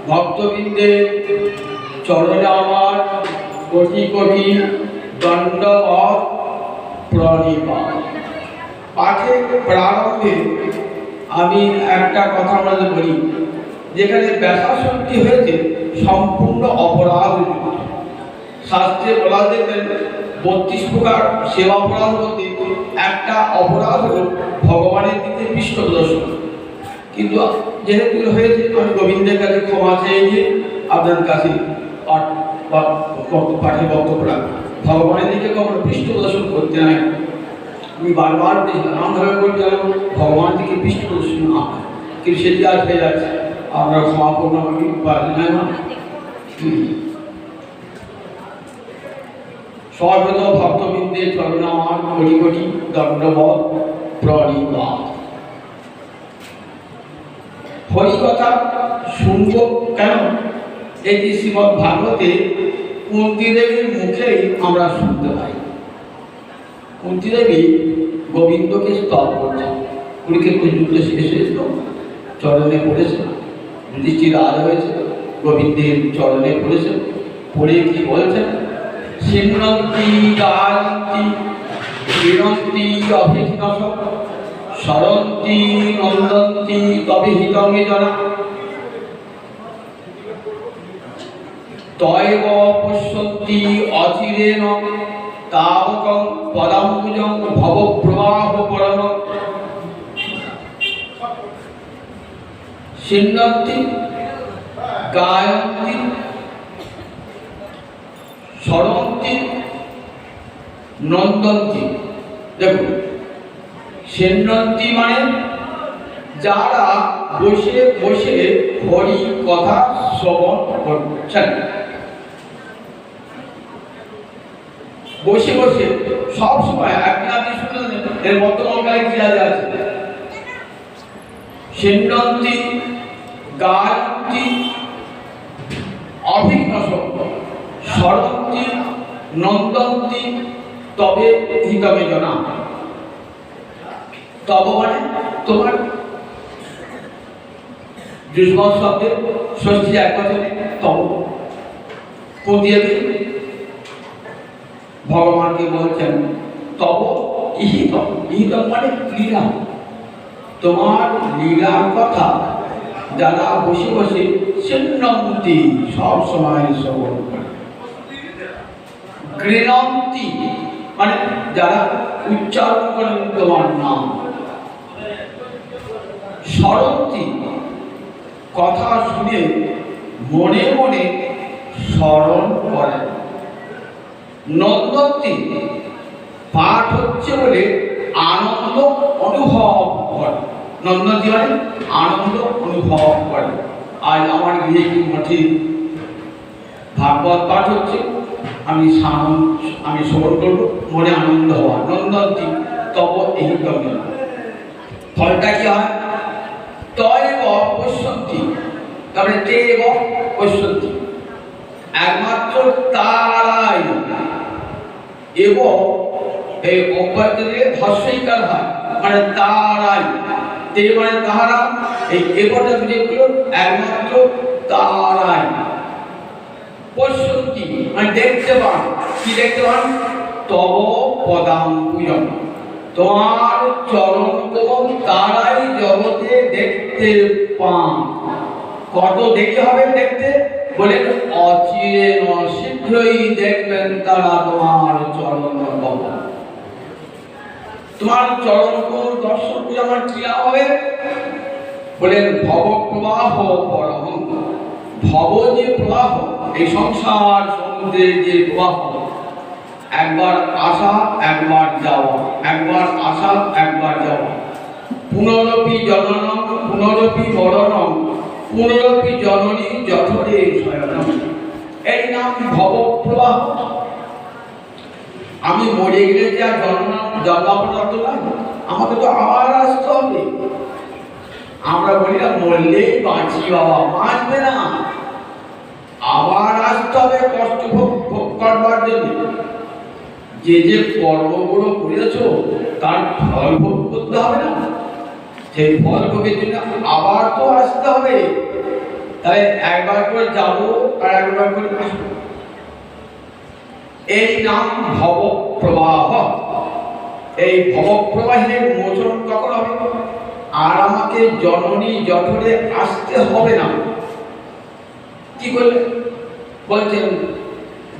ভক্তবৃন্দের চরণে আমার কোটি কোটি দণ্ডবৎ প্রণিপাত। পাঠের প্রারম্ভে আমি একটা কথা আপনাদের বলি, যেখানে ব্যাসাসক্তি হয়েছে সম্পূর্ণ অপরাধ। শাস্ত্রে বলা দেখবেন 32 প্রকার সেবা অপরাধ মধ্যে একটা অপরাধ হল ভগবানের দিকে পৃষ্ঠ প্রদর্শন। কিন্তু যেহেতু হয়েছে, আমি গোবিন্দের কাছে ক্ষমা চেয়ে নিয়ে আপনার কাছে পাঠে বক্তব্য রাখবো। ভগবানের দিকে কখনো পৃষ্ঠ প্রদর্শন করতে নাই। আমি বারবার নামভাবে বলতে ভগবান দিকে পৃষ্ঠ প্রদর্শন না হয়, কিন্তু সেটি আজ হয়ে যাচ্ছে। আপনারা ক্ষমা করুন, আমি পারি না। সর্বত ভক্তবৃন্দের চরণে আমার কোটি কোটি দণ্ডবৎ প্রণিপাত। হরিকথা শুনব কেন? এটি শ্রীমদ্ ভাগবতে কুন্তী দেবীর মুখেই আমরা শুনতে পাই। কুন্তী দেবী গোবিন্দকে স্তব করছেন। কুরুক্ষেত্রের যুদ্ধ শেষ হয়েছিল, চরণে পড়েছে, যুধিষ্ঠির রাজ হয়েছে, গোবিন্দের চরণে পড়েছে। পড়ে কি বলছেন? সিন্নন্তি গায়ন্তি ক্রীড়ন্তি অভিঘ্নস স্মরন্তি নন্দন্তি তবিহিতমে জনা তয়ব পশ্যন্তি অচিরেণ তাবকং পদাম্বুজং ভবপ্রবাহ পরম। সিন্নন্তি গায়ন্তি স্মরন্তি নন্দন্তি। দেখুন, সিন্নন্তি মানে যারা বসে বসে হরি কথা শ্রবণ করছেন, বসে বসে সব সময় একদিন আপনি শুনলেন এর বর্তমান কালে কি আছে। সিন্নন্তি গায়ন্তি অভিঘ্ন স্মরন্তি নন্দন্তি তবে হিতমে জনা। তব মানে তোমার যুষ্মৎ শব্দের ষষ্ঠী এক বছরে তব দিয়ে ভগবানকে বলছেন তব ইহিতম। ইহিতম মানে লীলা, তোমার লীলার কথা যারা বসে বসে সিন্নন্তি সব সময় শ্রবণ করে। গৃণন্তি মানে যারা উচ্চারণ করেন তোমার নাম। স্মরন্তি কথা শুনে মনে মনে স্মরণ করেন। নন্দন্তি পাঠ হচ্ছে বলে আনন্দ অনুভব করে। নন্দন্তি মানে আনন্দ অনুভব করে। আজ আমার গৃহে কি মঠে ভাগবত পাঠ হচ্ছে, আমি শ্রবণ করবো, মনে আনন্দ হওয়া। নন্দন্তি তব এই গম্য। ফলটা কি হয়? তয়ব পশ্যন্তি, তারপরে তেব পশ্যন্তি, একমাত্র তারাই। এবং এই অব্যয় ভাষ্যিকার হয় মানে তারাই। তে মানে তাহারা, এই এবটা যেগুলো একমাত্র তারাই। পশ্যন্তি মানে দেখতে পান। কি দেখতে পান? তব পদাম্বুজং, তোমার চরণ কমল তারাই জগতে দেখতে পান। কত দেখতে হবে দেখতে? বলেন অচিরে শীঘ্রই দেখবেন তারা তোমার চরণ কমল। তোমার চরণ কমল দর্শন করে আমার কি হবে? বলেন ভবপ্রবাহ পরম। ভব যে প্রবাহ, এই সংসার সমুদ্রের যে প্রবাহ, একবার আসা একবার যাওয়া, একবার আসা একবার যাওয়া। পুনরপি জননম পুনরপি মরণম পুনরপি জননী যথরে শয়নম। এই নাম ভবপ্রবাহ। আমি মরে গেলে যে আর জন্মাপদার্থ নয়, আমাকে তো আবার আসতে হবে। আমরা বলি না মরলেই বাঁচি, বাবা বাঁচবে না, আবার আসতে হবে কষ্ট ভোগ করবার জন্য। যে যে কর্মগুলো করেছো তার ফল ভোগ করতে হবে না? সেই ফল ভোগের জন্য আবার তো আসতে হবে, তাহলে একবার করে যাব আর একবার করে আসবো। এই নাম ভব প্রবাহ। এই ভব প্রবাহের মোচন কখন হবে? আর আমাকে জননী জঠরে আসতে হবে না। কি করলে? বলছেন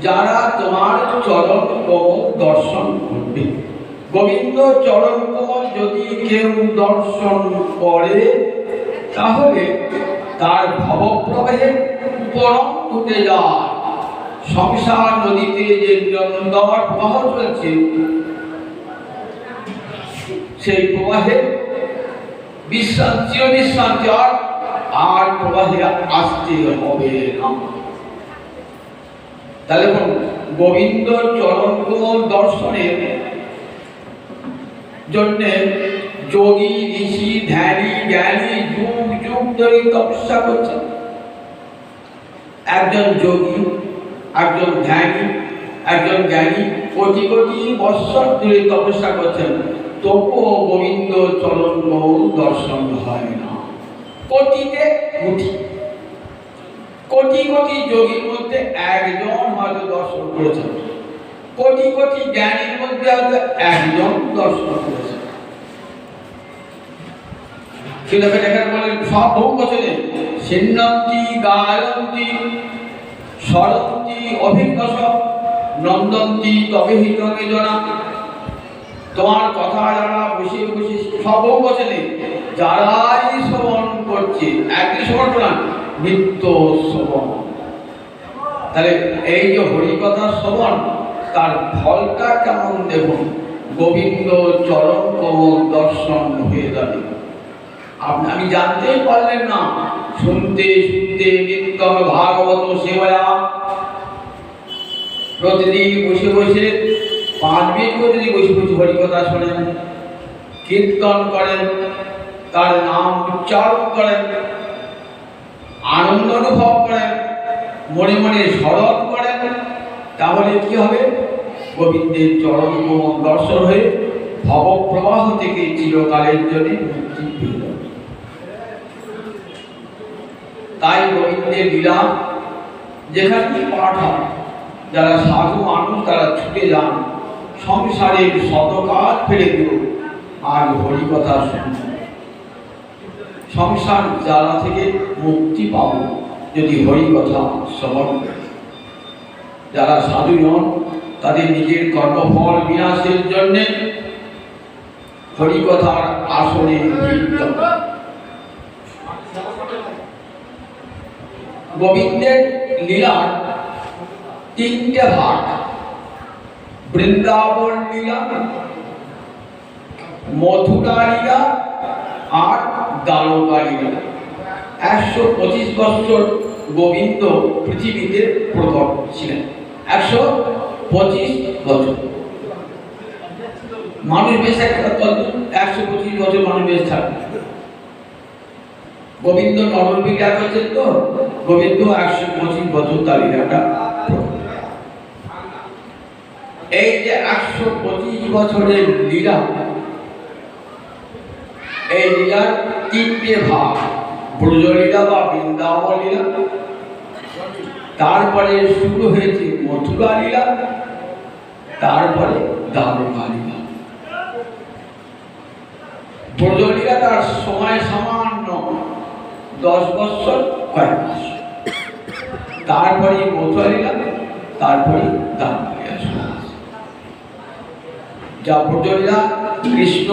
যারা তোমার চরণ কমল দর্শন করবে। গোবিন্দ চরণ কমল যদি কেউ দর্শন করে তাহলে তার ভবপ্রবাহের উপরম উঠে যায়। সংসার নদীতে যে নিরন্তর প্রবাহ চলছে, সেই প্রবাহে চিরবিশ্রান্তি আর প্রবাহে আসতে হবে না। তাহলে গোবিন্দ চরণ কমল দর্শনের জন্য যোগী ঋষি ধ্যানী জ্ঞানী যুগ যুগ ধরে তপস্যা করছেন। একজন যোগী, একজন ধ্যানী, একজন জ্ঞানী কোটি কোটি বৎসর ধরে তপস্যা করছেন, তবুও গোবিন্দ চরণ কমল দর্শন হয় না। কোটিতে কোটি কোটি কোটি যোগীর মধ্যে একজন হয়তো দর্শন করেছেন, কোটি কোটি জ্ঞানীর মধ্যে হয়তো একজন দর্শন করেছেন। সব বহু বছরে সিন্নন্তি গায়ন্তি স্মরন্তি অভিজ্ঞস নন্দন্তি তবেহিত মেজনা। তোমার কথা যারা বসে বসে সব বহু বছরে যারাই শ্রবণ করছে, একই শ্রবণ করান নিত্য শ্রবণ। তাহলে এই যে হরিকথা শ্রবণ, তার ফলটা কেমন দেখুন, গোবিন্দ চরণ কমল দর্শন হয়ে যাবে। আমি জানতেই পারলেন না, শুনতে শুনতে নিত্যম ভাগবত সেবয়া, প্রতিদিন বসে বসে 5 মিনিট করে যদি বসে বসে হরিকথা শোনেন, কীর্তন করেন, তার নাম উচ্চারণ করেন, আনন্দ অনুভব করেন, মনে মনে স্মরণ করেন, তাহলে কি হবে? গোবিন্দের চরণ কমল দর্শন হয়ে ভবপ্রবাহ থেকে চিরকালের জন্য মুক্তি পেয়ে যাবে। তাই গোবিন্দের লীলা যেখানে পাঠ হয়, যারা সাধু মানুষ তারা ছুটে যান সংসারের শত কাজ ফেলে দিও আর হরিকথা শুনব। সংসার জ্বালা থেকে মুক্তি পাব যদি হরিকথা শ্রবণ করে। যারা সাধু নন তাদের নিজের কর্মফল বিনাশের জন্য হরিকথার আসনে গোবিন্দের লীলার 3টে ভাগ। বৃন্দাবন লীলা, মথুরা লীলা আর দ্বারকা লীলা। 125 বছর গোবিন্দ পৃথিবীতে প্রকট ছিলেন। 125 বছর মানুষ বেঁচে থাকতে, 125 বছর মানুষ বেঁচে থাকবে। গোবিন্দ নবমীটা করছেন তো, গোবিন্দ 125 বছর তার লীলাটা। এই যে 125 বছরের লীলা, এই লীলার 3টে ভাগ। ব্রজলীলা বা বৃন্দাবন লীলা, তারপরে শুরু হয়েছে মথুরা লীলা, তারপরে দ্বারকা লীলা। ব্রজলীলা তার সময় সামান্য 10 বছর কয়েক মাস, তারপরে মথুরা লীলা, তারপরে দ্বারকা লীলা। যা ব্রজলীলা কৃষ্ণ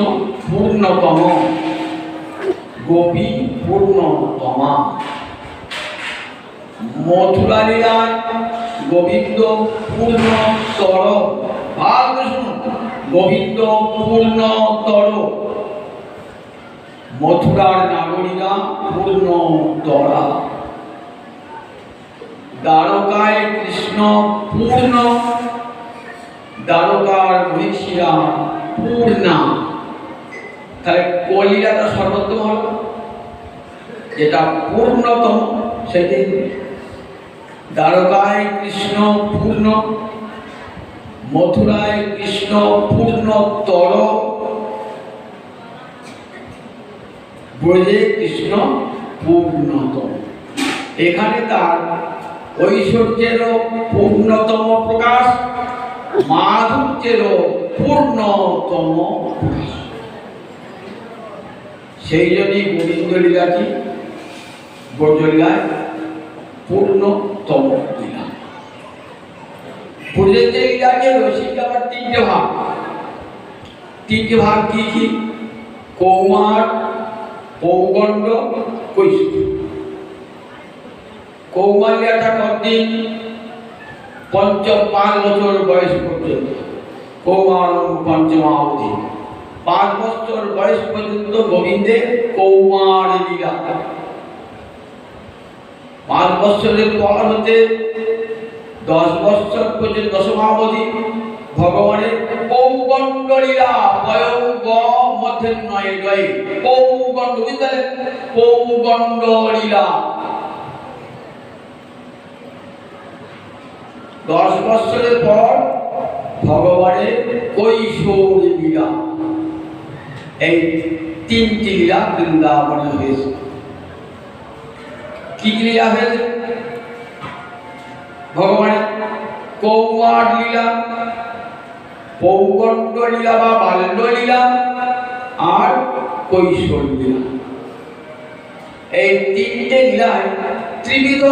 পূর্ণতম, গোপী পূর্ণতমা। মথুরা লীলায় গোবিন্দ পূর্ণতর। ভালো শুনুন, গোবিন্দ পূর্ণতর, মথুরার নাগরীরা পূর্ণতরা। দ্বারকায় কৃষ্ণ পূর্ণ, দ্বারকার মহিষীরা পূর্ণা। তাহলে কলিলাটা সর্বোত্তম হল, যেটা পূর্ণতম সেটাই। দ্বারকায় কৃষ্ণ পূর্ণ, মথুরায় কৃষ্ণ পূর্ণতর, ব্রজে কৃষ্ণ পূর্ণতম। এখানে তার ঐশ্বর্যেরও পূর্ণতম প্রকাশ, মাধুর্যেরও পূর্ণতম প্রকাশ। সেই জন্যই গোবিন্দ লীলাটি ব্রজলীলায় পূর্ণতম লীলা। ব্রজের যে লীলাকে রসিক আবার তিনটে ভাগ। তিনটে ভাগ কি কি? কৌমার, পৌগণ্ড, কৈশোর। কৌমার লীলাটা কতদিন? 5 বছর বয়স পর্যন্ত। কৌমার পঞ্চমাবধি 5 বছর বয়স পর্যন্ত গোবিন্দের কৌমার লীলা। 5 বছরের পর হতে 10 বছর পর্যন্ত দশমাবধি ভগবানের পৌগণ্ড লীলা। পয়ৌগ মধ্যে নয় গয়ে পৌগণ্ড, বুঝতে পৌগণ্ড লীলা। 10 বছরের পর ভগবানের কৈশোর লীলা। এই 3টি লীলা বৃন্দাবনে হয়েছে। কি লীলা হয়েছে? ভগবানের কৌমার লীলা, পৌগণ্ড লীলা বা বাল্য লীলা, আর কৈশোর লীলা। এই 3টে লীলায় ত্রিবিধ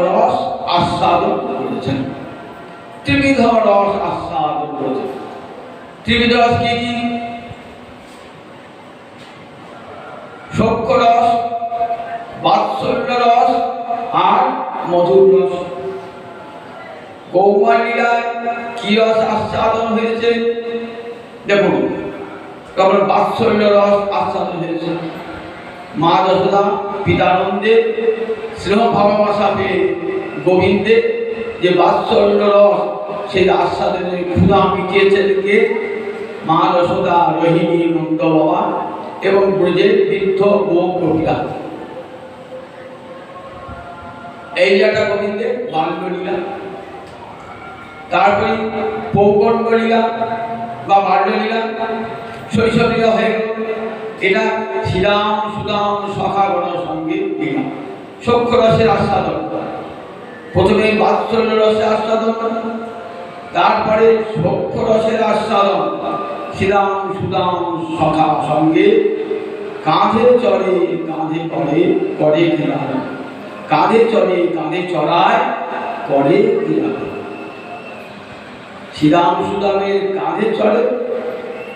রস আস্বাদন করেছেন। ত্রিবিধ রস আস্বাদন করেছেন। ত্রিবিধ রস কি কি? সখ্য রস, বাৎসল্য রস আর মধুর রস। কৌমার লীলায় কি রস আস্বাদন হয়েছে? দেখুন, তখন বাৎসল্য রস আস্বাদন হয়েছে। মা যশোদা পিতানন্দে স্নেহ ভালোবাসা পেয়ে গোবিন্দের যে বাৎসল্য রস, সেই আস্বাদনের ক্ষুধা মিটিয়েছেন কে? মা যশোদা, রোহিণী, নন্দ বাবা এবং ব্রজের বৃদ্ধ গোপীরা। এই লীলাটা গোবিন্দের বাল্য লীলা। তারপরে পৌগণ্ড লীলা বা বাল্য লীলা, শৈশব লীলা হয়ে গেল। এটা শ্রীরাম সুদাম সখাগণ সঙ্গে লীলা। সখ্য রসের আস্বাদন, প্রথমে বাৎসল্য রসের আস্বাদন, তারপরে সখ্য রসের আস্বাদন। শ্রীরাম সুদাম সখা সঙ্গে কাঁধে চড়ে কাঁধে করে করে ক্রীড়া। কাঁধে চড়ে কাঁধে চড়ায় করে ক্রীড়া। শ্রীরাম সুদামের কাঁধে চড়ে,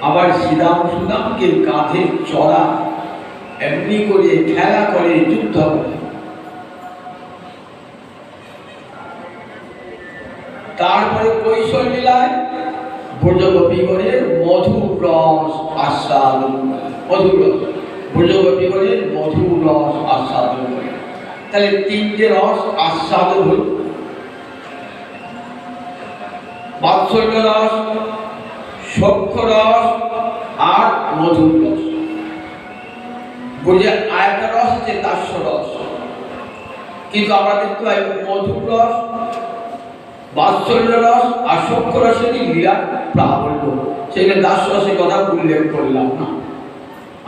আবার শ্রীরাম সুদামকে কাঁধে চড়া, এমনি করে খেলা করে, যুদ্ধ করে। তারপরে কৈশোর লীলায় ব্রজগোপীগণের মধুর রস আস্বাদন করে। মধুর রস, ব্রজগোপীগণের মধুর রস আস্বাদন করে। তাহলে 3টে রস আস্বাদন হল। বাৎসল্য রস, সখ্য রস আর মধুর রস। বুঝে আরেকটা রস আছে দাস্য রস, কিন্তু আমরা দেখতে পাই মধুর রস, বাৎসল্য রস আর সখ্য রসেরই লীলা প্রাবল্য। সেখানে দাস্য রসের কথা উল্লেখ করলাম না।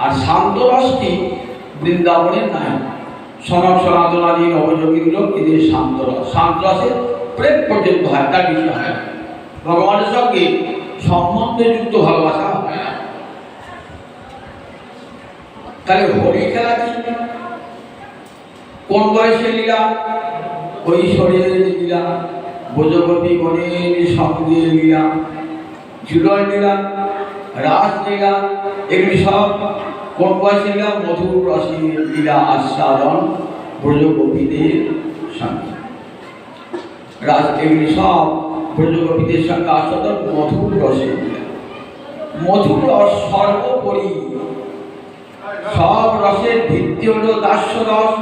আর শান্ত রসটি বৃন্দাবনের নাই। সনক সনাতনাদি নবযোগীন্দ্র এদের শান্ত রস। শান্ত রসে প্রেম পর্যন্ত হয়, তার কিছু হয় না। ভগবানের সঙ্গে সম্বন্ধযুক্ত ভালোবাসা হয় না। তাহলে হোলি খেলা কি? কোন বয়সের লীলা? কৈশোরের লীলা, ব্রজগোপীগণের সঙ্গে লীলা, জুড়ন লীলা, রাস লীলা। এগুলি সব কোন বয়সের লীলা? মধুর রসের লীলা আস্বাদন ব্রজগোপীদের সঙ্গে। রাস এগুলি সব ব্রজগোপীদের সঙ্গে আস্বাদন মধুর রসের লীলা। মধুর রস সর্বোপরি। সব রসের ভিত্তি হল দাস্য রস।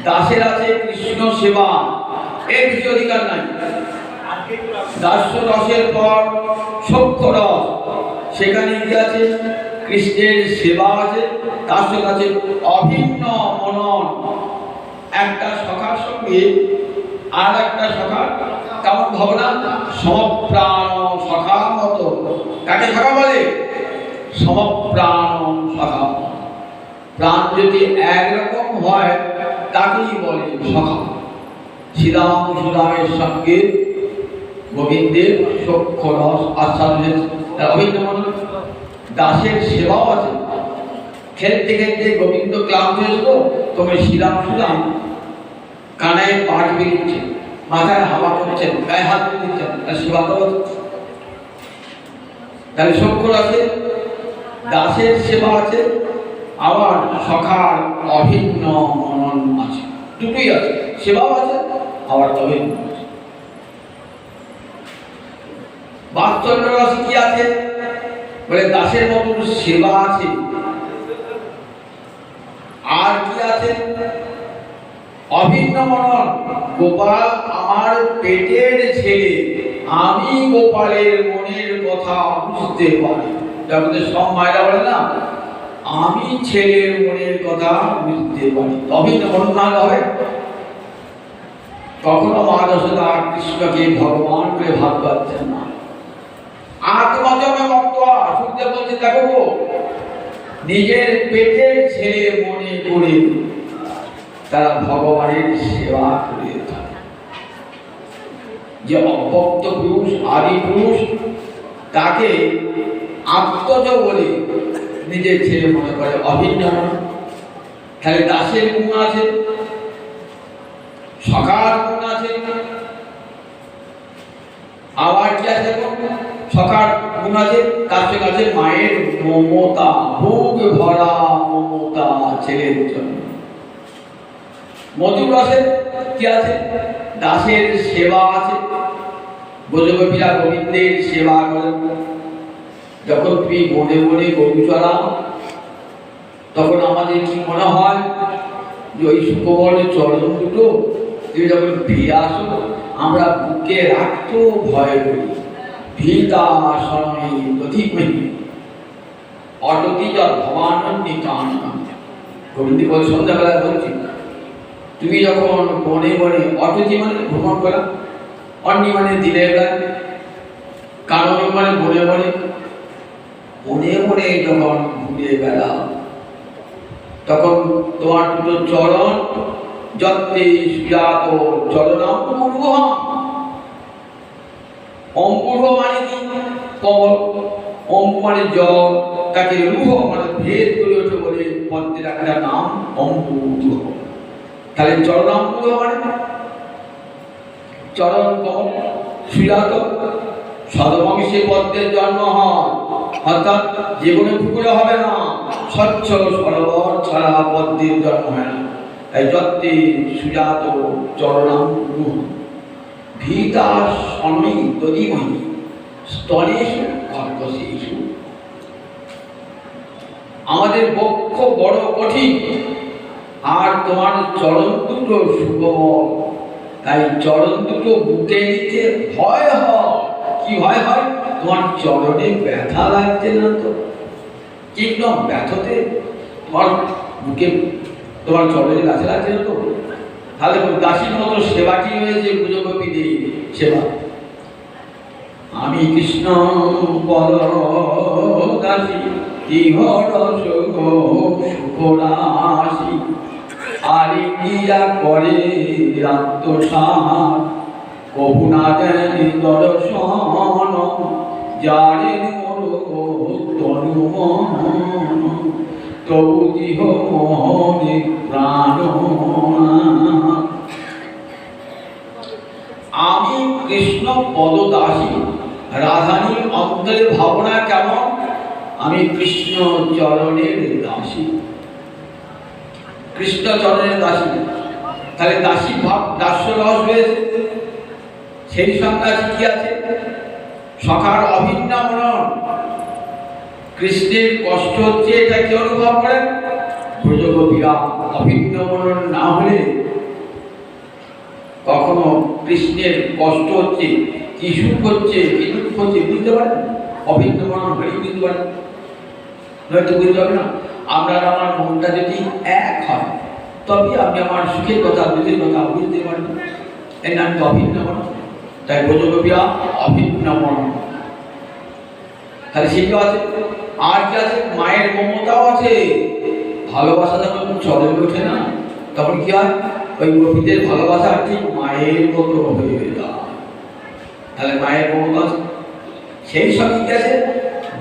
দাসের আছে কৃষ্ণ সেবা, এর বেশি অধিকার নাই। দাস্য রসের পর সখ্য রস, সেখানে কি আছে? কৃষ্ণের সেবা আছে। তার সঙ্গে আছে অভিন্ন মনন। একটা সখার সঙ্গে আর একটা সখার কেমন ভাবনা? সমপ্রাণ সখা মতো। কাকে সখা বলে? সমপ্রাণ সখা। প্রাণ যদি একরকম হয় তাকেই বলে সখা। শ্রীরাম সুরামের সঙ্গে গোবিন্দের সখ্য রস আস্বাদনের অভিন্ন মনন। দাসের সেবাও আছে। খেলতে খেলতে গোবিন্দ ক্লান্ত হয়েছিল, তবে শ্রীরাম সুরাম কানায় পাট বেরিয়েছে, মাথায় হাওয়া করছেন, গায়ে হাত দিচ্ছেন, তার সেবা করা। তাহলে সখ্য রসে দাসের সেবা আছে, আবার সখার অভিন্ন মনন আছে, দুটোই আছে, সেবাও আছে আবার অভিন্ন আছে। বাৎসল্য রসে কি আছে বলে দাসের মতো সেবা আছে, আর কি আছে অভিন্ন মনন। গোপাল আমার পেটের ছেলে, আমি গোপালের মনের কথা বুঝতে পারি। জগতের সব মায়েরা বলে না, আমি ছেলের মনের কথা বুঝতে পারি, অভিন্ন মনন না হবে। কখনো মা যশোদা কৃষ্ণকে ভগবান বলে ভাবতেন না। আত্মজমে মক্কা সুখদেব বলছে, দেখো নিজের পেটের ছেলে মনে করে তারা ভগবানের সেবা করে থাকে। যে অব্যক্ত পুরুষ, আদি পুরুষ, তাকে আত্মজ বলে নিজের ছেলে মনে করে, অভিন্ন। তাহলে দাসের গুণ আছে, সখার গুণ আছে, আবার কি আছে সখার গুণ আছে, তার সঙ্গে আছে মায়ের মমতা, বুক ভরা মমতা ছেলের জন্য। মধুর রসের কি আছে, দাসের সেবা আছে। ব্রজগোপীরা গোবিন্দের সেবা করেন। যখন তুমি বনে বনে গরু চড়াও, তখন আমাদের কি মনে হয় যে ওই সুকোমল চরণ দুটো তুমি যখন ফিরে আসো, আমরা বুকে রাখতেও ভয় করি। ভীতা শরণে দধিমহি অটতি যৎ ভবানন্দী কাননা। গোবিন্দ বলে সন্ধ্যাবেলায় বলছি, তুমি যখন বনে বনে, অটতি মানে ভ্রমণ করা, অন্নি মানে দিনের বেলা, কাননী মানে বনে বনে, বনে বনে যখন ঘুরে বেড়াও, তখন তোমার দুটো চরণ যত্তে সুজাত চরণাম্বুর্ভ। অম্বুর্ভ মানে কি, কমল, অম্বু মানে জল, তাকে রুহ মানে ভেদ করে ওঠে বলে পদ্মের একটা নাম অম্বুর্ভ। তাহলে চরণাম্বুর্ভ মানে চরণ কমল, সুজাত, সদবংশে পদ্মের জন্ম হয়, অর্থাৎ জীবনে পুকুরে হবে না, স্বচ্ছ সরোবর ছাড়া পদ্মের জন্ম হয় না। তাই যত্তে সুজাত চরণাম্বুর্ভ ভীতা শরণে দধিমহি স্তনেষু কর্কশেষু। আমাদের বক্ষ বড় কঠিন, আর তোমার চরণ দুটো সুকোমল, তাই চরণ দুটো বুকে নিতে ভয় হয়। কি ভয় হয়? তোমার চরণে ব্যথা লাগছে না তো? কিন্তু ব্যথাতে তোমার বুকে, তোমার চরণে ব্যথা লাগছে না তো? তাহলে দাসীর মতো সেবাটি হয়েছে ব্রজগোপীদের সেবা। আমি কৃষ্ণ পর দাসী, ইহ রস সুখরাশি, আরে ক্রিয়া করে আত্মসার, কবু না দেন দর্শন, যারে মোর তনু মন, তবু দিহ মোহনে প্রাণ। আমি কৃষ্ণ পদদাসী, রাধানীর অন্তরের ভাবনা কেমন? আমি কৃষ্ণ চরণের দাসী, কৃষ্ণ চরণের দাসী। তাহলে দাসী ভাব, দাস্য রস হয়েছে। সেই সঙ্গে আছে কি আছে, সখার অভিন্ন মনন। কৃষ্ণের কষ্ট হচ্ছে, এটা কি অনুভব করেন ব্রজগোপীরা? অভিন্ন মনন না হলে কখনো কৃষ্ণের কষ্ট হচ্ছে, কি সুখ হচ্ছে, কি দুঃখ হচ্ছে বুঝতে পারেন? অভিন্ন মনন হলেই বুঝতে পারেন, নয়তো বুঝতে হবে না। আপনার আমার মনটা যদি এক হয়, তবে আপনি আমার সুখের কথা, দুঃখের কথা বুঝতে পারবেন। এর নাম তো অভিন্ন মনন। তাই ব্রজগোপীরা অভিন্ন মনন। তাহলে সেটাও আছে। আর কি আছে? মায়ের মমতাও আছে। ভালোবাসা যখন চলে ওঠে না, তখন কি হয়, ওই গোপীদের ভালোবাসা ঠিক মায়ের মতো হয়ে যায়। তাহলে মায়ের মমতা সেই সঙ্গে কি আছে,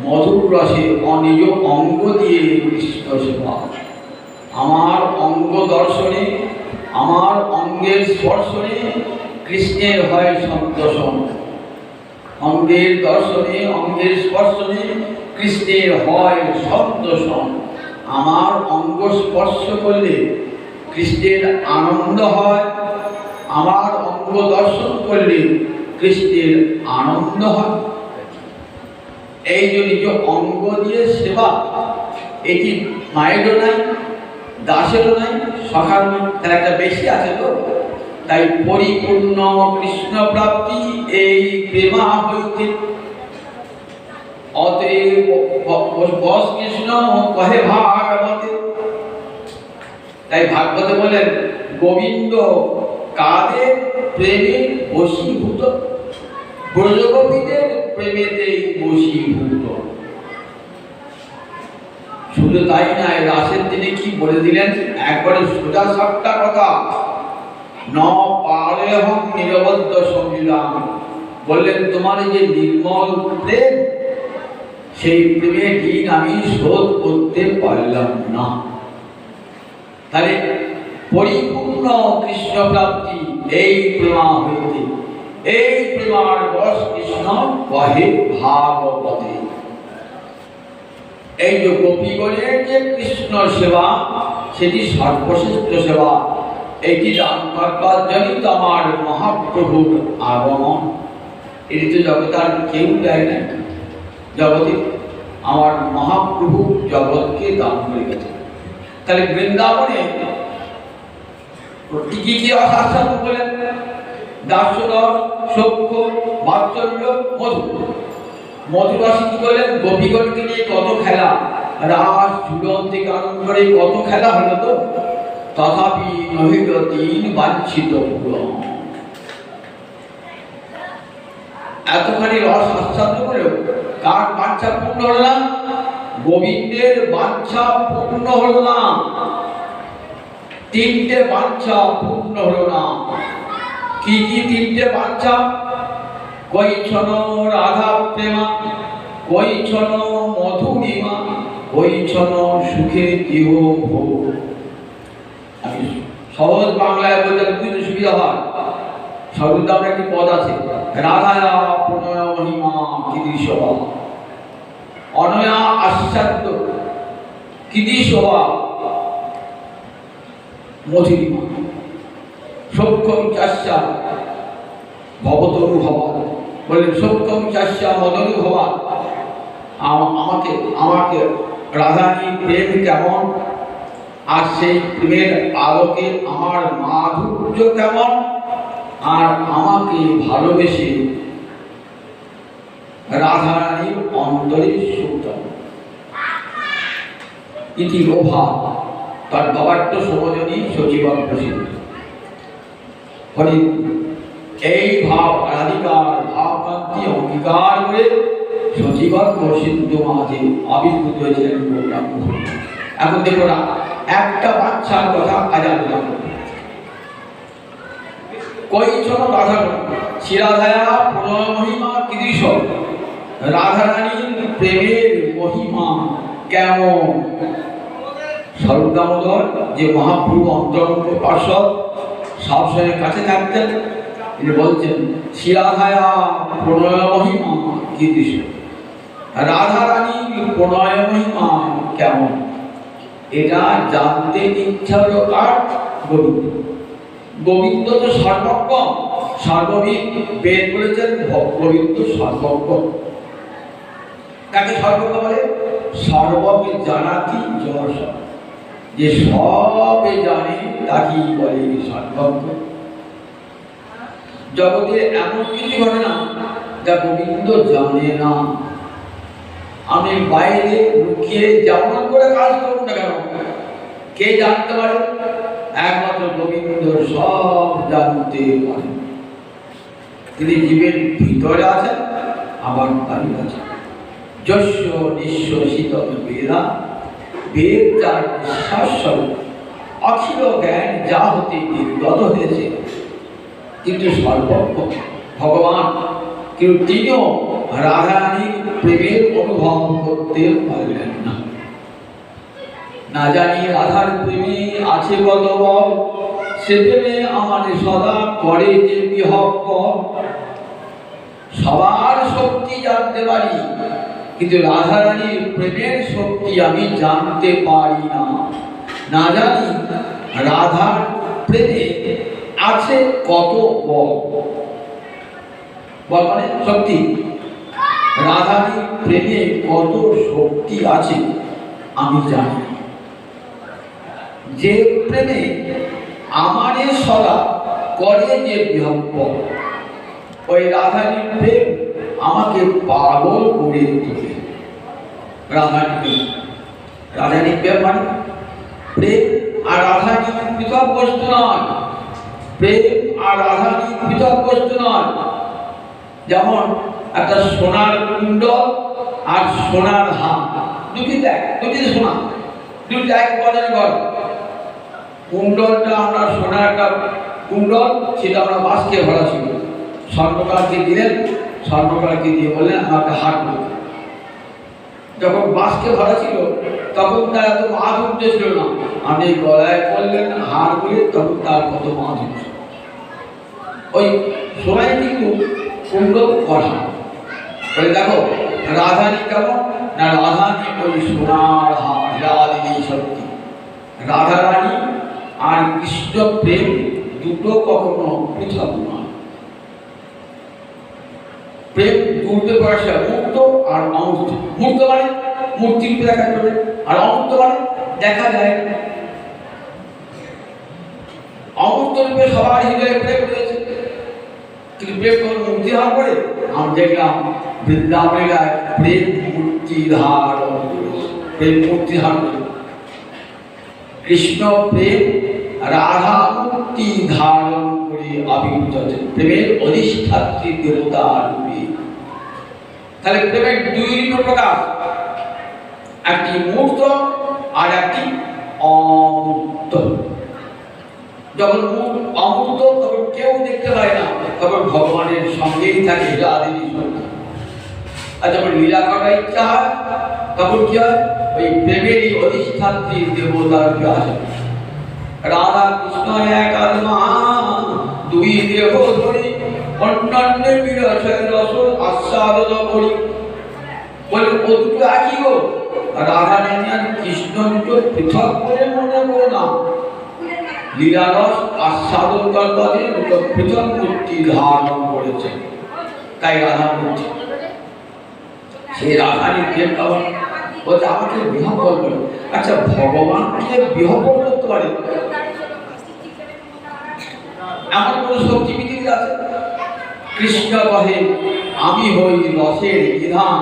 মধুর রসে অনিজ অঙ্গ দিয়ে কৃষ্ণ সেবা। আমার অঙ্গ দর্শনে, আমার অঙ্গের স্পর্শনে কৃষ্ণের হয় সন্তোষণ। অঙ্গের দর্শনে, অঙ্গের স্পর্শনে কৃষ্ণের হয় সন্তোষণ। আমার অঙ্গ স্পর্শ করলে কৃষ্ণের আনন্দ হয়, আমার অঙ্গ দর্শন করলে কৃষ্ণের আনন্দ হয়। এই যে নিজ অঙ্গ দিয়ে সেবা, এটি মায়েরও নাই, দাসেরও নাই, সখার নাই, তার একটা বেশি আছে তো। তাই পরিপূর্ণ কৃষ্ণ প্রাপ্তি এই প্রেমা হইতে। অতএব বস কৃষ্ণ কহে ভাগবতে। তাই ভাগবতে বলেন, গোবিন্দ কাদের প্রেমে বশীভূত, ব্রজগোপীদের প্রেমেতেই বশীভূত। শুধু তাই নয়, রাসের দিনে কি বলে দিলেন, একবারে সোজা সাপটা কথা, ন পারে হম নিরবদ্ধ সমিলাম। বললেন, তোমার যে নির্মল প্রেম, সেই প্রেমের ঋণ আমি শোধ করতে পারলাম না। তাহলে পরিপূর্ণ কৃষ্ণ প্রাপ্তি এই প্রেমা হইতে। এই প্রেমার বশ কৃষ্ণ কহে ভাগবতে। এই যে গোপীগণের যে কৃষ্ণ সেবা, সেটি সর্বশ্রেষ্ঠ সেবা। এটি দান করবার জন্যই তো আমার মহাপ্রভুর আগমন। এটি তো জগৎ আর কেউ দেয় না, জগতে আমার মহাপ্রভু জগৎকে দান করে গেছে। তাহলে বৃন্দাবনে কি কি অসাধ্য বলেন, দাসরস, সখ্য, বাৎসল্য, মধু। মধুরসে কি বলেন, গোপীগণকে নিয়ে কত খেলা, রাস ঝুলন থেকে আরম্ভ করে কত খেলা হলো তো। তথাপি নহিল তিন বাঞ্ছিত পূরণ। এতখানি রস আস্বাদ্য করেও কার বাঞ্ছা পূর্ণ হল না? গোবিন্দের বাঞ্ছা পূর্ণ হল না। তিনটে বাঞ্ছা পূর্ণ হল না। কি কি তিনটে বাঞ্ছা? কৈছন রাধা প্রেমা, কৈছন মধুরিমা, কৈছন সুখে দেহ ভোগ। আমি সহজ বাংলায় বলতে বুঝতে সুবিধা হয়। সর্বদাম একটি পদ আছে, রাধায়া প্রণয় মহিমা কীদৃশবা, অনয়া আশ্চাদ্য কীদৃশবা মধুরিমা, সৌখ্যম চাস্যা ভবতরু ভবা। বললেন, সৌখ্যম চাস্যা মদনু ভবা। আমাকে রাধানী প্রেম কেমন, আর সেই প্রেমের আলোকে আমার মাধুর্য কেমন, আর আমাকে ভালোবেসে রাধারানীর অন্তরে সুখ। ইতি লোভা তার বাবাট্য সমজনী সচিবন প্রসিদ্ধ। ফলে এই ভাব রাধিকার ভাবকান্তি অঙ্গীকার করে সচিবন প্রসিদ্ধ মাঝে আবির্ভূত হয়েছিলেন। এখন দেখো না, একটা বাচ্চার কথা আজ আলোচনা করব। কৈছন রাধা শিরাধায়া প্রণয় মহিমা কীদৃশ। রাধারানীর প্রেমের মহিমা কেমন? স্বরূপদামোদর যে মহাপ্রভু অন্তরঙ্গ পার্শ্বদ, সবসময় কাছে থাকতেন, তিনি বলছেন, শিরাধায়া প্রণয় মহিমা কীদৃশ। রাধারানীর প্রণয় মহিমা কেমন, এটা জানতে ইচ্ছা হলো কার? গোবিন্দ। গোবিন্দ তো সর্বজ্ঞ, সর্ববিদ। বেদ বলেছেন গোবিন্দ সর্বজ্ঞ। কাকে সর্বজ্ঞ বলে? সর্বকে জানাতি যশ, যে সবে জানে তাকেই বলে সর্বজ্ঞ। জগতে এমন কিছু ঘটে না যা গোবিন্দ জানে না। আমি বাইরে লুকিয়ে যেমন করে কাজ করুন না কেন, কে জানতে পারে? একমাত্র গোবিন্দ সব জানতে পারেন। তিনি জীবের ভিতরে আছেন, আবার বাড়ি আছেন। যস্য নিঃশ্বাসিত বেদা বেদ যার বিশ্বাস স্বরূপ, অখিল জ্ঞান যা হতে নির্গত হয়েছে, কিন্তু সর্বজ্ঞ ভগবান, কিন্তু তিনিও রাধারানীর প্রেমের অনুভব করতে পারলেন না। না জানি রাধার প্রেমে আছে কত বল, সে প্রেমে আমার সদা করে যে বিহব্বল। সবার শক্তি জানতে পারি, কিন্তু রাধারানীর প্রেমের শক্তি আমি জানতে পারি না। না জানি রাধার প্রেমে আছে কত বল, বল মানে শক্তি। রাধারানীর প্রেমে কত শক্তি আছে আমি জানি। যে প্রেমে আমারে সদা করে যে বিহব্বল, ওই রাধারানীর প্রেম আমাকে পাগল করে তোলে। রাধারানীর প্রেম মানে প্রেম আর রাধারানী পৃথক বস্তু নয়। প্রেম আর রাধারানী পৃথক বস্তু নয়। যেমন একটা সোনার কুণ্ডল আর সোনার হাত, দুটি সোনা, দুটি এক বদলে গড়। কুণ্ডলটা আমরা সোনার একটা কুণ্ডল, সেটা আমরা বাঁশকে ভরা ছিল। স্বর্ণকারকে দিলেন, স্বর্ণকারকে দিয়ে বললেন আমাকে হাট করতে। যখন বাঁশকে ভরা ছিল তখন তার এত মাধুর্য ছিল না। আপনি গলায় করলেন হার করে, তখন তার কত মাধুর্য। ওই সোনাই কিন্তু কুণ্ডল ভরা। ওই দেখো রাধারানী কেমন না, রাধারানী ওই সোনার হার, রাধারানী শক্তি। রাধারানী আর কৃষ্ণ প্রেম দুটো কখনো পৃথক নয়। প্রেম দুটো পয়সা, মুক্ত আর অমূর্ত। মুক্ত মানে মূর্তি রূপে দেখা যাবে, আর অমূর্ত মানে দেখা যায় না। অমূর্ত রূপে সবার হৃদয়ে প্রেম রয়েছে, কিন্তু প্রেম কোনো মূর্তি ধারণ করে? আমি দেখলাম বৃন্দাবনেরা প্রেম মূর্তি ধারণ করেছে, প্রেম মূর্তি ধারণ করে। কৃষ্ণ প্রেম রাধা মূর্তি ধারণ করে আবির্ভূত হয়েছে, প্রেমের অধিষ্ঠাত্রী দেবতা রূপে। তাহলে প্রেমের দুই প্রকার, একটি মূর্ত আর একটি অমূর্ত। যখন অমূর্ত তখন কেউ দেখতে পায় না, তখন ভগবানের সঙ্গেই থাকে রাধেরই সঙ্গে। আর যখন লীলা করার ইচ্ছা হয় তখন কি হয়? ওই প্রেমেরই অধিষ্ঠাত্রী দেবতার আসে। রাধা কৃষ্ণ এক আত্মা, দুই দেহ ধরি, অন্যান্য বিরসের রস আস্বাদন করি। বলে ও দুটো একই গো, রাধা রানী আর কৃষ্ণ দুটো পৃথক করে মনে করো না। লীলারস আস্বাদন করতে দুটো পৃথক মূর্তি ধারণ করেছে, তাই রাধা মূর্তি। সেই রাধারানীর প্রেম পাওয়া বলছে আমাকে বিহ্বল করে। আচ্ছা, ভগবানকে বিহ্বল করতে পারে এমন কোন শক্তি পৃথিবীতে আছে? কৃষ্ণ কহে আমি হই রসের বিধান।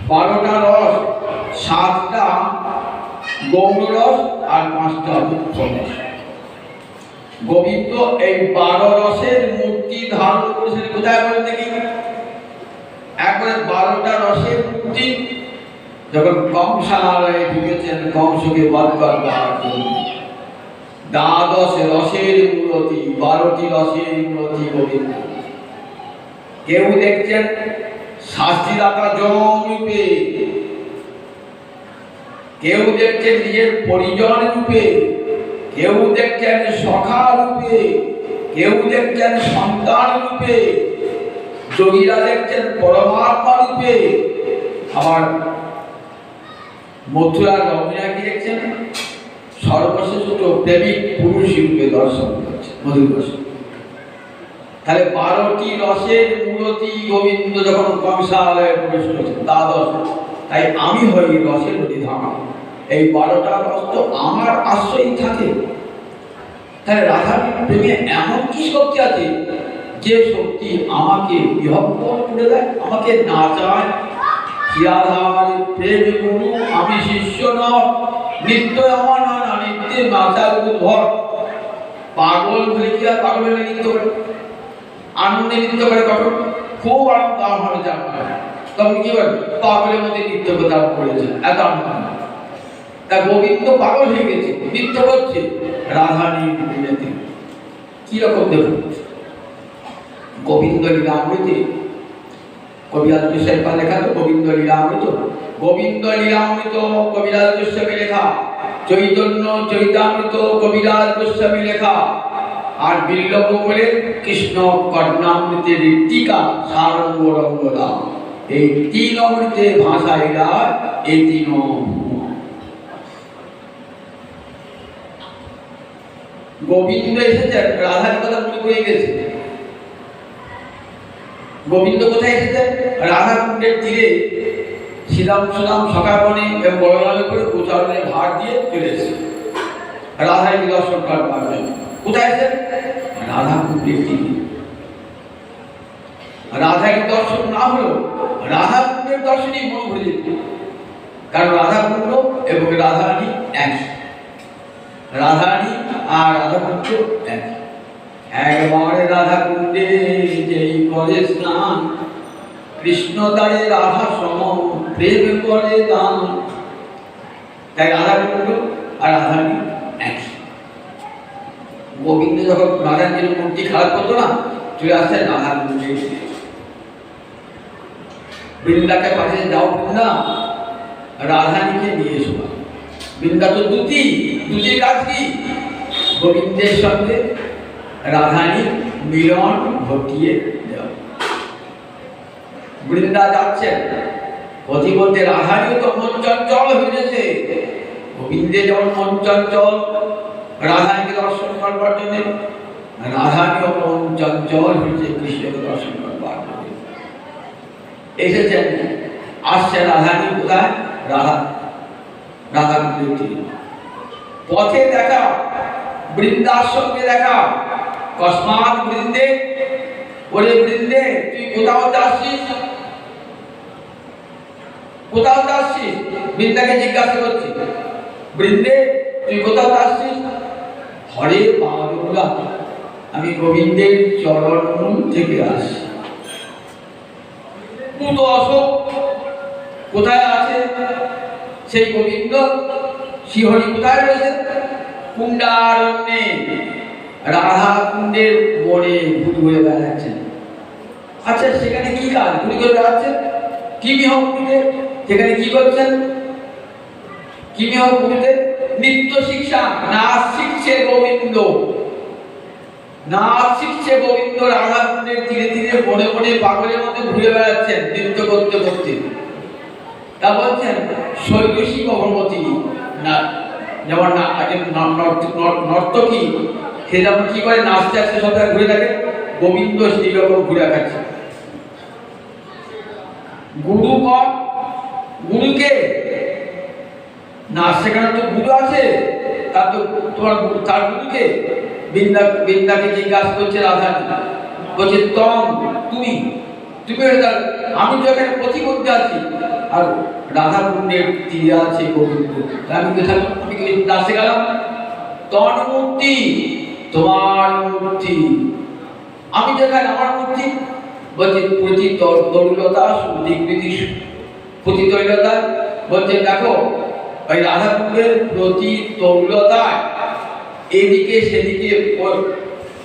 12টা রস, 7টা গৌর রস আর 5টা মুখ্য রস। গোবিন্দ এই 12 রসের মূর্তি ধারণ করেছেন কোথায় বলেন দেখি? একবারে 12টা রসের মূর্তি যখন কংসালয়ে ঢুকেছেন কংসকে বধ করবার জন্য। 12 রসের মূর্তি, 12টি রসের মূর্তি গোবিন্দ। কেউ দেখছেন শাস্তিদাতা যম রূপে, কেউ দেখছেন নিজের পরিজন রূপে, কেউ দেখছেন সখা রূপে, কেউ দেখছেন সন্তান রূপে, যোগীরা দেখছেন পরমাত্মা রূপে। আবার মথুরার রমণীরা কি দেখছেন? সর্বশ্রেষ্ঠ প্রেমিক পুরুষ রূপে দর্শন করছে মধুর রসে। তাহলে 12টি রসের মূর্তি গোবিন্দ যখন কংসালয়ে প্রবেশ করেছেন, দ্বাদশ। তাই আমি হই রসের অধিধান। এই 12টা রস তো আমার আশ্রয়ই থাকে। তাহলে রাধার প্রেমে এমন কি শক্তি আছে যে শক্তি আমাকে বিহ্বল করে দেয়, আমাকে নাচায়। রাধার প্রেম গুরু আমি শিষ্য নয়, নিত্য আমার নানা নিত্যে নাচার উদ্ভব। পাগল হয়ে কি আর পাগল হয়ে নৃত্য করে, আনন্দে নৃত্য করে, কখন খুব আনন্দ আমার জানা। তখন কি বল পাগলের মধ্যে নৃত্য কথা করেছে এত আনন্দ। তা গোবিন্দ পাগল হয়ে গেছে, নৃত্য করছে রাধারানী বিলেতে। কিরকম দেখুন গোবিন্দ লীলামৃতে, কবিরাজ গোস্বামী লেখা তো গোবিন্দ লীলামৃত, গোবিন্দ লীলামৃত কবিরাজ গোস্বামী লেখা, চৈতন্য চৈতামৃত কবিরাজ গোস্বামী লেখা, আর বিল্লবকুলের কৃষ্ণ কর্ণামৃতের টিকা সারঙ্গ রঙ্গদা। এই তিন অমৃতের ভাষা এরা এই তিন। গোবিন্দ এসেছে রাধার কথা মনে পড়ে গেছে। গোবিন্দ কোথায় এসেছে? রাধা কুণ্ডের তীরে শ্রীরাম সুরাম সকাবনে এবং বড়লামে করে প্রচারণের ভার দিয়ে চলে এসেছে রাধাকে দর্শন করবার জন্য। কোথায় এসেছে? রাধা কুণ্ডের তীরে। রাধাকে দর্শন না হলো রাধা কুণ্ডের দর্শনই মন ভরে যেত, কারণ রাধা কুণ্ড এবং রাধারানী এক, রাধারানী আর রাধা কুণ্ড এক। একবারে রাধা কুণ্ডে যেই করে স্নান, কৃষ্ণ তারে রাধা সম প্রেম করে দান। তাই রাধা কুণ্ড আর রাধারানী এক। গোবিন্দ যখন রাধারানীর মূর্তি খারাপ করতো না, চলে আসছে রাধা কুণ্ডে। বৃন্দাকে পাঠিয়ে যাও বৃন্দা রাধারানীকে নিয়ে এসো। বৃন্দা তো দুটির কাজ কি? গোবিন্দের সঙ্গে রাধারানীর মিলন ঘটিয়ে দেওয়া। বৃন্দা যাচ্ছেন অধিমধ্যে রাধারানীও তো মন চঞ্চল হয়েছে। গোবিন্দের যেমন মন চঞ্চল রাধারানীকে দর্শন করবার জন্য, রাধারানীও মন চঞ্চল হয়েছে কৃষ্ণকে দর্শন করবার জন্য। এসেছেন, আসছে রাধারানী কোথায়? রাধা পথে দেখা, বৃন্দার সঙ্গে দেখা। কসমাৎ বৃন্দে, ওরে বৃন্দে তুই কোথাও যাচ্ছিস? কোথাও যাচ্ছিস? বৃন্দাকে জিজ্ঞাসা করছি, বৃন্দে তুই কোথাও যাচ্ছিস? হরে পাগলা, আমি গোবিন্দের চরণ মূল থেকে আসি। পুত অশোক কোথায় আছে? সেই গোবিন্দ শ্রীহরি কোথায় রয়েছে? কুণ্ডারণ্যে রাধা কুণ্ডের বনে ঘুরে ঘুরে বেড়াচ্ছেন। আচ্ছা সেখানে কি কাজ? ঘুরে ঘুরে বেড়াচ্ছেন কি মিহকুড়িতে? সেখানে কি করছেন? কি মিহকুড়িতে নৃত্য শিক্ষা, নাচ শিখছে গোবিন্দ। নাচ শিখছে গোবিন্দ রাধা কুণ্ডের ধীরে ধীরে বনে বনে পাগলের মধ্যে ঘুরে বেড়াচ্ছেন নৃত্য করতে করতে। তা বলছেন শৈলশী ভগবতী না, যেমন নর্তকী সে যেমন কি করে নাচতে আসতে সব ঘুরে থাকে, গোবিন্দ সেই রকম ঘুরে খাচ্ছে। গুরু কর, গুরুকে নাচ শেখানোর তো গুরু আছে, তার তো তোমার তার গুরুকে। বৃন্দাকে জিজ্ঞাসা করছে রাধা, বলছে তুমি আমি তো এখানে প্রতিমধ্যে আছি, আর রাধা কুণ্ডের তীরে আছে গোবিন্দ। আমি কোথায়? আমি নাচতে গেলাম। তন মূর্তি, তোমার মূর্তি, আমি যেখানে আমার মূর্তি। বলছে প্রতি তরুলতা দিগ্বিধি প্রতি তৈলতা। বলছে দেখো ওই রাধা কুণ্ডের প্রতি তরুলতায় এদিকে সেদিকে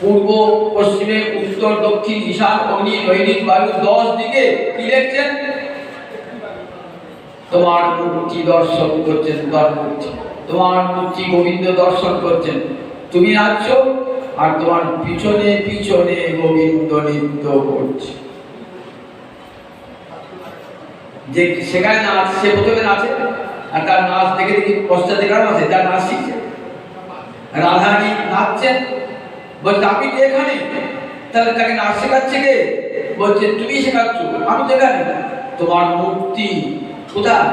পূর্ব পশ্চিমে উত্তর দক্ষিণ ঈশান অগ্নি দৈনিক বায়ু 10 দিকে কি দেখছেন? তোমার মূর্তি দর্শন করছেন। তোমার মূর্তি গোবিন্দ দর্শন করছেন। তুমি নাচছো আর তোমার পিছনে পিছনে গোবিন্দ নৃত্য করছে। যে সেখানে নাচ, সে প্রথমে নাচে আর তার নাচ দেখে দেখি পশ্চাতে কারণ আছে, তার নাচ শিখছে। রাধারানী নাচছেন, বলছে আমি তো এখানে। তাহলে তাকে নাচ শেখাচ্ছে কে? বলছে তুমি শেখাচ্ছ, আমি তো এখানে। তোমার মূর্তি কোথায়?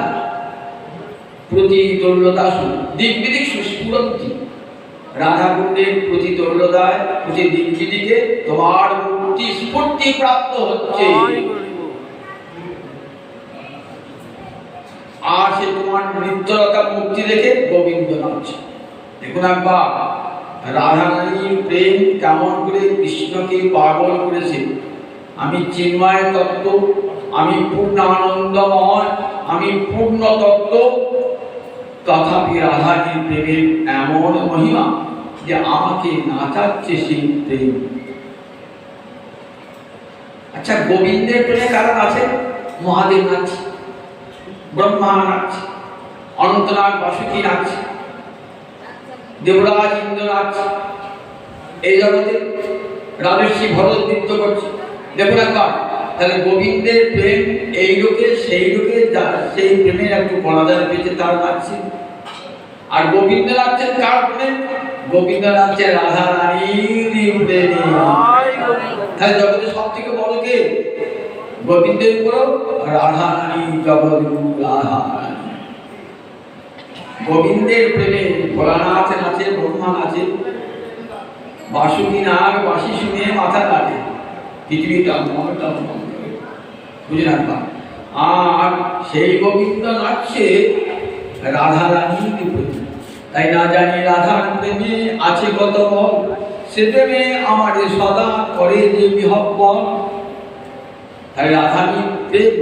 প্রতি তরুলতা দিগ্বিদিক সুস্ফুরন্তি। রাধা কুণ্ডের প্রতি তরুলতায় প্রতি দিগ্বিদিকে তোমার মূর্তি স্ফূর্তি প্রাপ্ত হচ্ছে। আর সে তোমার নৃত্যরতা মূর্তি দেখে গোবিন্দ নাচছে। দেখুন একবার রাধারানীর প্রেম কেমন করে কৃষ্ণকে পাগল করেছে। আমি চিন্ময় তত্ত্ব, আমি পূর্ণ আনন্দময়, আমি পূর্ণ তত্ত্ব, তথাপি রাধারীর প্রেমের এমন মহিমা যে আমাকে নাচাচ্ছে সেই প্রেম। আচ্ছা, গোবিন্দের প্রেমে কারণ আছে? মহাদেব নাচছে, ব্রহ্মা নাচছে, অনন্তনাগ বাসুকী নাচছে, দেবরাজ ইন্দ্র নাচছে, এই জগতে রাজর্ষি ভরত নৃত্য করছে। দেখুন একবার, তাহলে গোবিন্দের প্রেম এই লোকে সেই লোকে, সেই প্রেমের একটু বলাদার পেয়েছে তার নাচছে। আর গোবিন্দ নাচছেন কার প্রেমে? গোবিন্দ নাচছেন রাধা রানীর প্রেমে। তাহলে জগতে সব থেকে বড় কে? গোবিন্দের উপর রাধা রানী, জগৎগুরু রাধা রানী। গোবিন্দের প্রেমে ভোলানাথ নাচে, ব্রহ্মা নাচে, বাসুকী নাগ বাঁশি শুনে মাথা নাড়ে, পৃথিবীটা বুঝে রাখবা। আর সেই গোবিন্দ নাচছে রাধা রানীর প্রেমে। তাই না জানি রাধার প্রেমে আছে কত বল, সে প্রেমে আমাদের সদা করে যে বিহব্বল। তাই রাধারীর প্রেম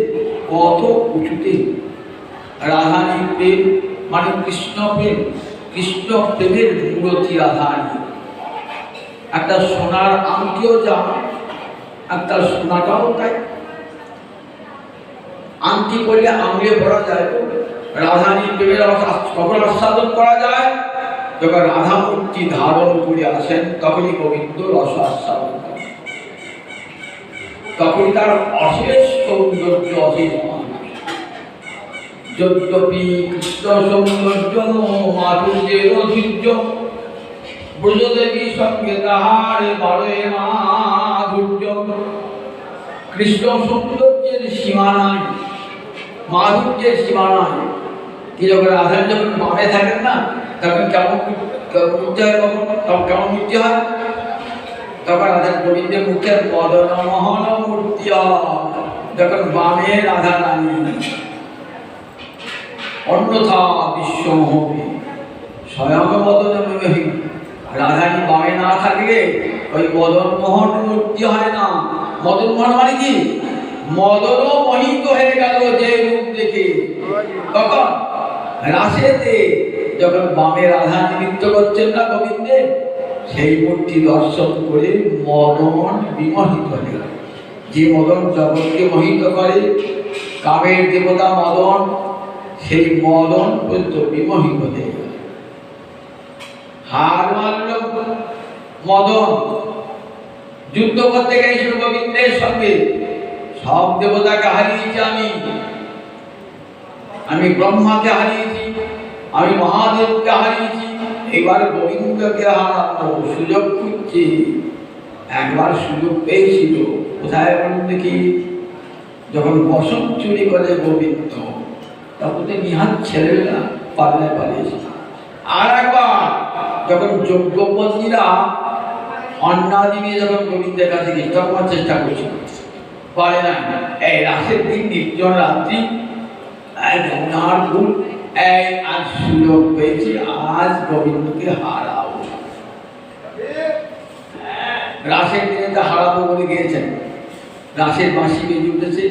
কত উঁচুতে। রাধারীর প্রেম মানে কৃষ্ণ প্রেম, কৃষ্ণ প্রেমের মূর্তি রাধারী। একটা সোনার আংটিও যা, একটা সোনাটাও তাই। আংটি করলে আঙুলে পড়া যায় তো। রাধারীর প্রেমের কখন আস্বাদন করা যায়? যখন রাধা মূর্তি ধারণ করে আসেন তখনই গোবিন্দ রস আস্বাদন করেন, তখনই তার অশেষ সৌন্দর্য, অশেষ যদ্যপি কৃষ্ণ সৌন্দর্য মাধুর্যের অধীর্য, ব্রজদেবী সঙ্গে তাহার বারে মাধুর্য। কৃষ্ণ সৌন্দর্যের সীমা নাই, মাধুর্যের সীমা নাই। কি যখন রাধা যখন বামে থাকেন না, তখন কেমন মূর্তি হয়? তখন কেমন মূর্তি হয়? তখন রাধা গোবিন্দের মুখে মদন মোহন মূর্তি হয়, যখন বামে রাধা রানী। অন্যথা বিশ্বমোহী স্বয়ং মদন মোহী। রাধারী বামে না থাকলে ওই মদন মোহন মূর্তি হয় না। মদন মোহন মানে কি? মদনও মোহিত হয়ে গেল যে রূপ দেখে। তখন রাসেতে যখন বামে রাধা নৃত্য করছেন না গোবিন্দের, সেই মূর্তি দর্শন করে মদন বিমোহিত হয়ে গেল। যে মদন জগৎকে মোহিত করে, কামের দেবতা মদন, সেই মদন পর্যন্ত বিমোহিত হয়ে গেল। হার মানল মদন, যুদ্ধ করতে গেছিল গোবিন্দের সঙ্গে। সব দেবতাকে হারিয়েছি আমি ব্রহ্মাকে হারিয়েছি, আমি মহাদেবকে হারিয়েছি, এবার গোবিন্দকে হারানো সুযোগ খুঁজছি। একবার সুযোগ পেয়েছিল, কোথায় বলুন দেখি? যখন বসন চুরি করে গোবিন্দ, তখন তো নিহাত ছেলেরা পাল্লায় পালিয়েছিল। আর একবার যখন যজ্ঞপতিরা অন্নাদি নিয়ে যখন গোবিন্দের কাছে গিয়ে তখন চেষ্টা করছিল, পারে না। এই রাতের দিন নির্জন রাত্রি, যমুনার ফুল, আজ সুযোগ পেয়েছি, আজ গোবিন্দকে হারাও। রাসের দিনে তা হারাবো বলে গিয়েছেন। রাসের বাঁশি বেজে উঠেছে,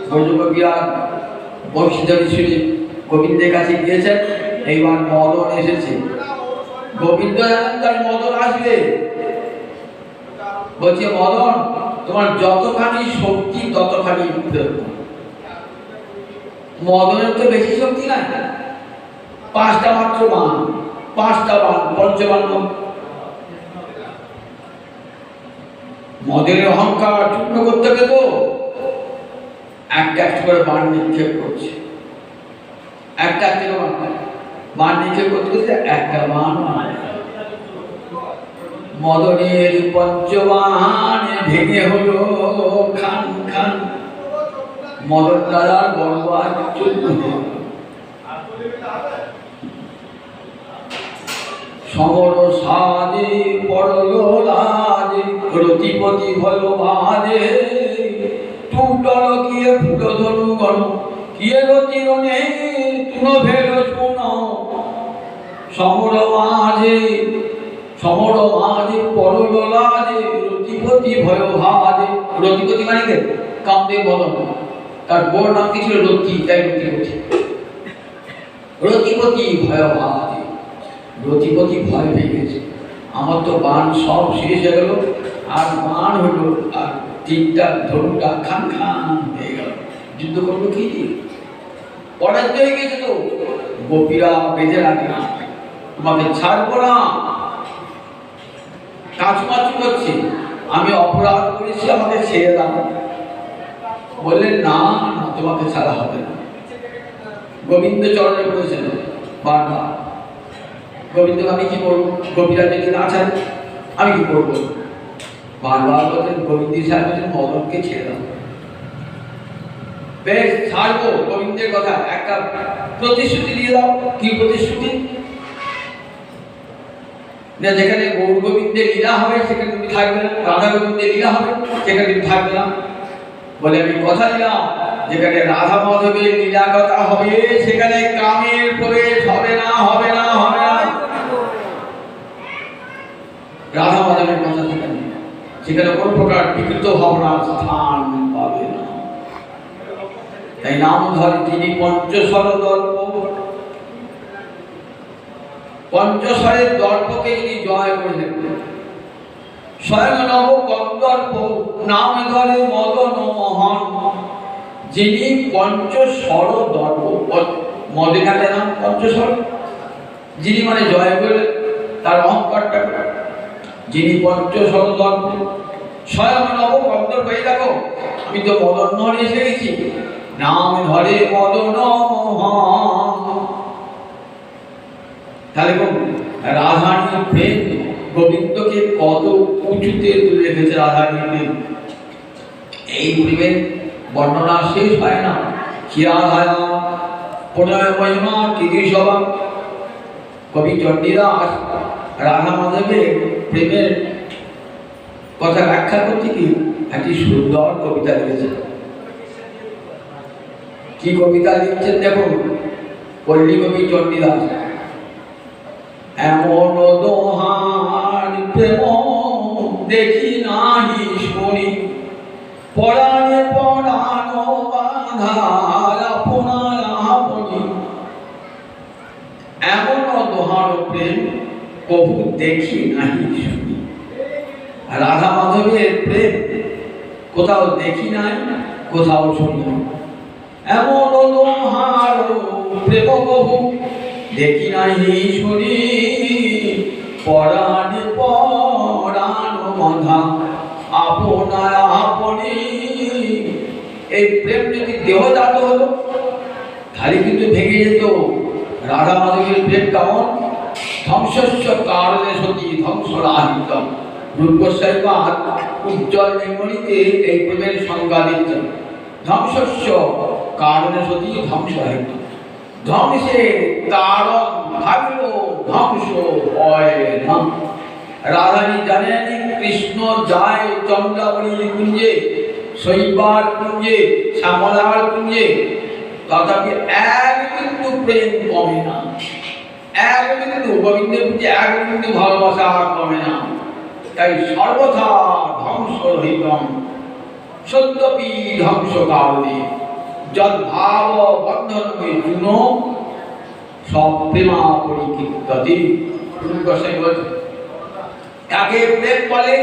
ব্রজকবিরা বংশীধরী শুনে গোবিন্দের কাছে গিয়েছেন। এইবার মদন এসেছে, গোবিন্দ জানেন তার মদন আসবে। বলছে, মদন তোমার যতখানি শক্তি ততখানি প্রয়োগ। মদনের তো বেশি শক্তি নাই, 5টা মাত্র বান, 5টা বান, পঞ্চবান। মদের অহংকার চূর্ণ করতে হবে তো একটা একটা করে বান নিক্ষেপ করছে, একটা একটা বান নিক্ষেপ করতে করতে একটা বান মদনের পঞ্চবান ভেঙে হলো খান খান। মদন দাদার গর্বান চূর্ণ হল। সমর সাজে পড়ল লাজে, রতিপতি ভয় বাজে, টুটল কিয়ে ফুল ধরু গণ, কিয়ে রতিরণে তুন ভেল শুন। সমর মাঝে পড়ল লাজে, রতিপতি ভয় ভাজে। রতিপতি মানে কে? কামদেব বদন। তার বড় নাম কি ছিল? রতি। তাই রতিপতি। রতিপতি ভয়বাদী। রতিপতি ভয় পেয়ে গেছে, আমার তো বাণ সব শেষ হয়ে গেল, আর বাণ হলো আর তিনটা ধনুটা খান খান হয়ে গেল, যুদ্ধ করলো কি? পরাজিত হয়ে গেছে তো। গোপীরা বেঁধে রাখে না, তোমাকে ছাড়বো না, কাছুমাছু করছে, আমি অপরাধ করেছি, আমাকে ছেড়ে দাও। বললেন না না, তোমাকে ছাড়া হবে না। গোবিন্দ চরণে পড়েছেন বারবার। গোবিন্দ আমি কি করবো? গোপীরা যদি না চান আমি কি করবো? বারবার বলছেন গোবিন্দ সাহেব বলছেন মদনকে ছেড়ে দাও। বেশ ছাড়বো, গোবিন্দের কথা একটা প্রতিশ্রুতি দিয়ে দাও। কি প্রতিশ্রুতি? না যেখানে গৌর গোবিন্দের লীলা হবে সেখানে তুমি থাকবে না, রাধা গোবিন্দের লীলা হবে সেখানে তুমি থাকবে না। বলে আমি কথা দিলাম, যেখানে রাধা মাধবের লীলা কথা হবে সেখানে কামের প্রবেশ হবে না, হবে না, হবে না। রাধা মাধবের কথা সেখানে, সেখানে কোন প্রকার বিকৃত ভাবনার স্থান পাবে না। তাই নাম ধরে তিনি পঞ্চস্বর দর্প, পঞ্চস্বরের দর্পকে যদি জয় করেছেন, স্বয়ং নব কন্দর্প নাম ধরে মদন মহান, যিনি পঞ্চস্বর দর্প, মদে কাটে নাম পঞ্চস্বর, যিনি মানে জয় করলেন তার অহংকারটা, যিনি পঞ্চস্বর দর্প স্বয়ং নব কন্দর্প। এই দেখো আমি তো মদন মোহন এসে গেছি, নাম ধরে মদন মোহন। তাহলে রাধারানী প্রেম গোবিন্দকে কত উঁচুতে তুলে রেখেছে। রাধারানী প্রেম, এই প্রেমের বর্ণনা শেষ হয় না। ক্ষীরাধায়া প্রণয় মহিমা কিরিসভা। কবি চণ্ডীদাস রাধা মাধবের প্রেমের কথা ব্যাখ্যা করতে কি একটি সুন্দর কবিতা লিখেছেন। কি কবিতা লিখছেন দেখুন, পল্লী কবি চণ্ডীদাস। এমন দোহার প্রেম দেখি নাহি শুনি, পরাণে পরানো বাঁধার আপনার আপনি। এমন দোহার প্রেম কবু দেখি নাহি শুনি। রাধা মাধবের প্রেম কোথাও দেখি নাই, কোথাও শুনি নাই। এমন দোহার প্রেম কবু দেখি নাহি শুনি, পরাণে পরানো বাঁধা আপনার আপনি। এই প্রেম যদি দেহজাত হতো তাহলে কিন্তু ভেঙে যেত। রাধা মাধবের প্রেম কেমন? ধ্বংসস্য কারণে সতী ধ্বংসরাহিত। রূপ গোস্বামীপাদ উজ্জ্বল নির্মণিতে এই প্রেমের সংজ্ঞা দিচ্ছেন। ধ্বংসস্য কারণে সতী ধ্বংসরাহিত। ধ্বংসের কারণ ভাবিল ধ্বংস হয় না। রাধানী জানেন কৃষ্ণ যায় চন্দ্রাবলী কুঞ্জে, শৈবার কুঞ্জে, শ্যামলার কুঞ্জে, তথাপি এক বিন্দু প্রেম কমে না। এক বিন্দু গোবিন্দের প্রতি এক বিন্দু ভালোবাসা কমে না। তাই সর্বথা ধ্বংস রহিতম সত্যপি ধ্বংস কারণে যদ্ভাব বন্ধন জুন সব প্রেমা পরিকীর্ততি। তাকে প্রেম বলে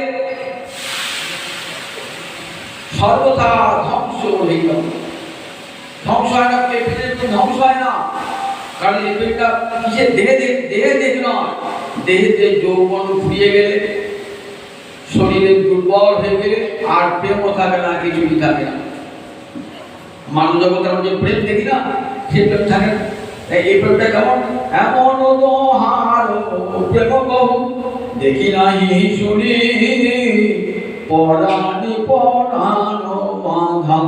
সর্বথা ধ্বংস রহিত। ধ্বংস হয় না, প্রেমের ধ্বংস হয় না। কারণ এই প্রেমটা কিসের? দেহে দেহে নয়। দেহেতে যৌবন ফুরিয়ে গেলে, শরীরে দুর্বল হয়ে গেলে আর প্রেমও থাকে না, কিছুই থাকে না। মানব জগতে আমরা যে প্রেম দেখি না, সে প্রেম থাকে না। এই প্রেমটা কেমন? এমন দোহার প্রেম বহু দেখি নাহি শুনি, পরাণে পরানো বাঁধা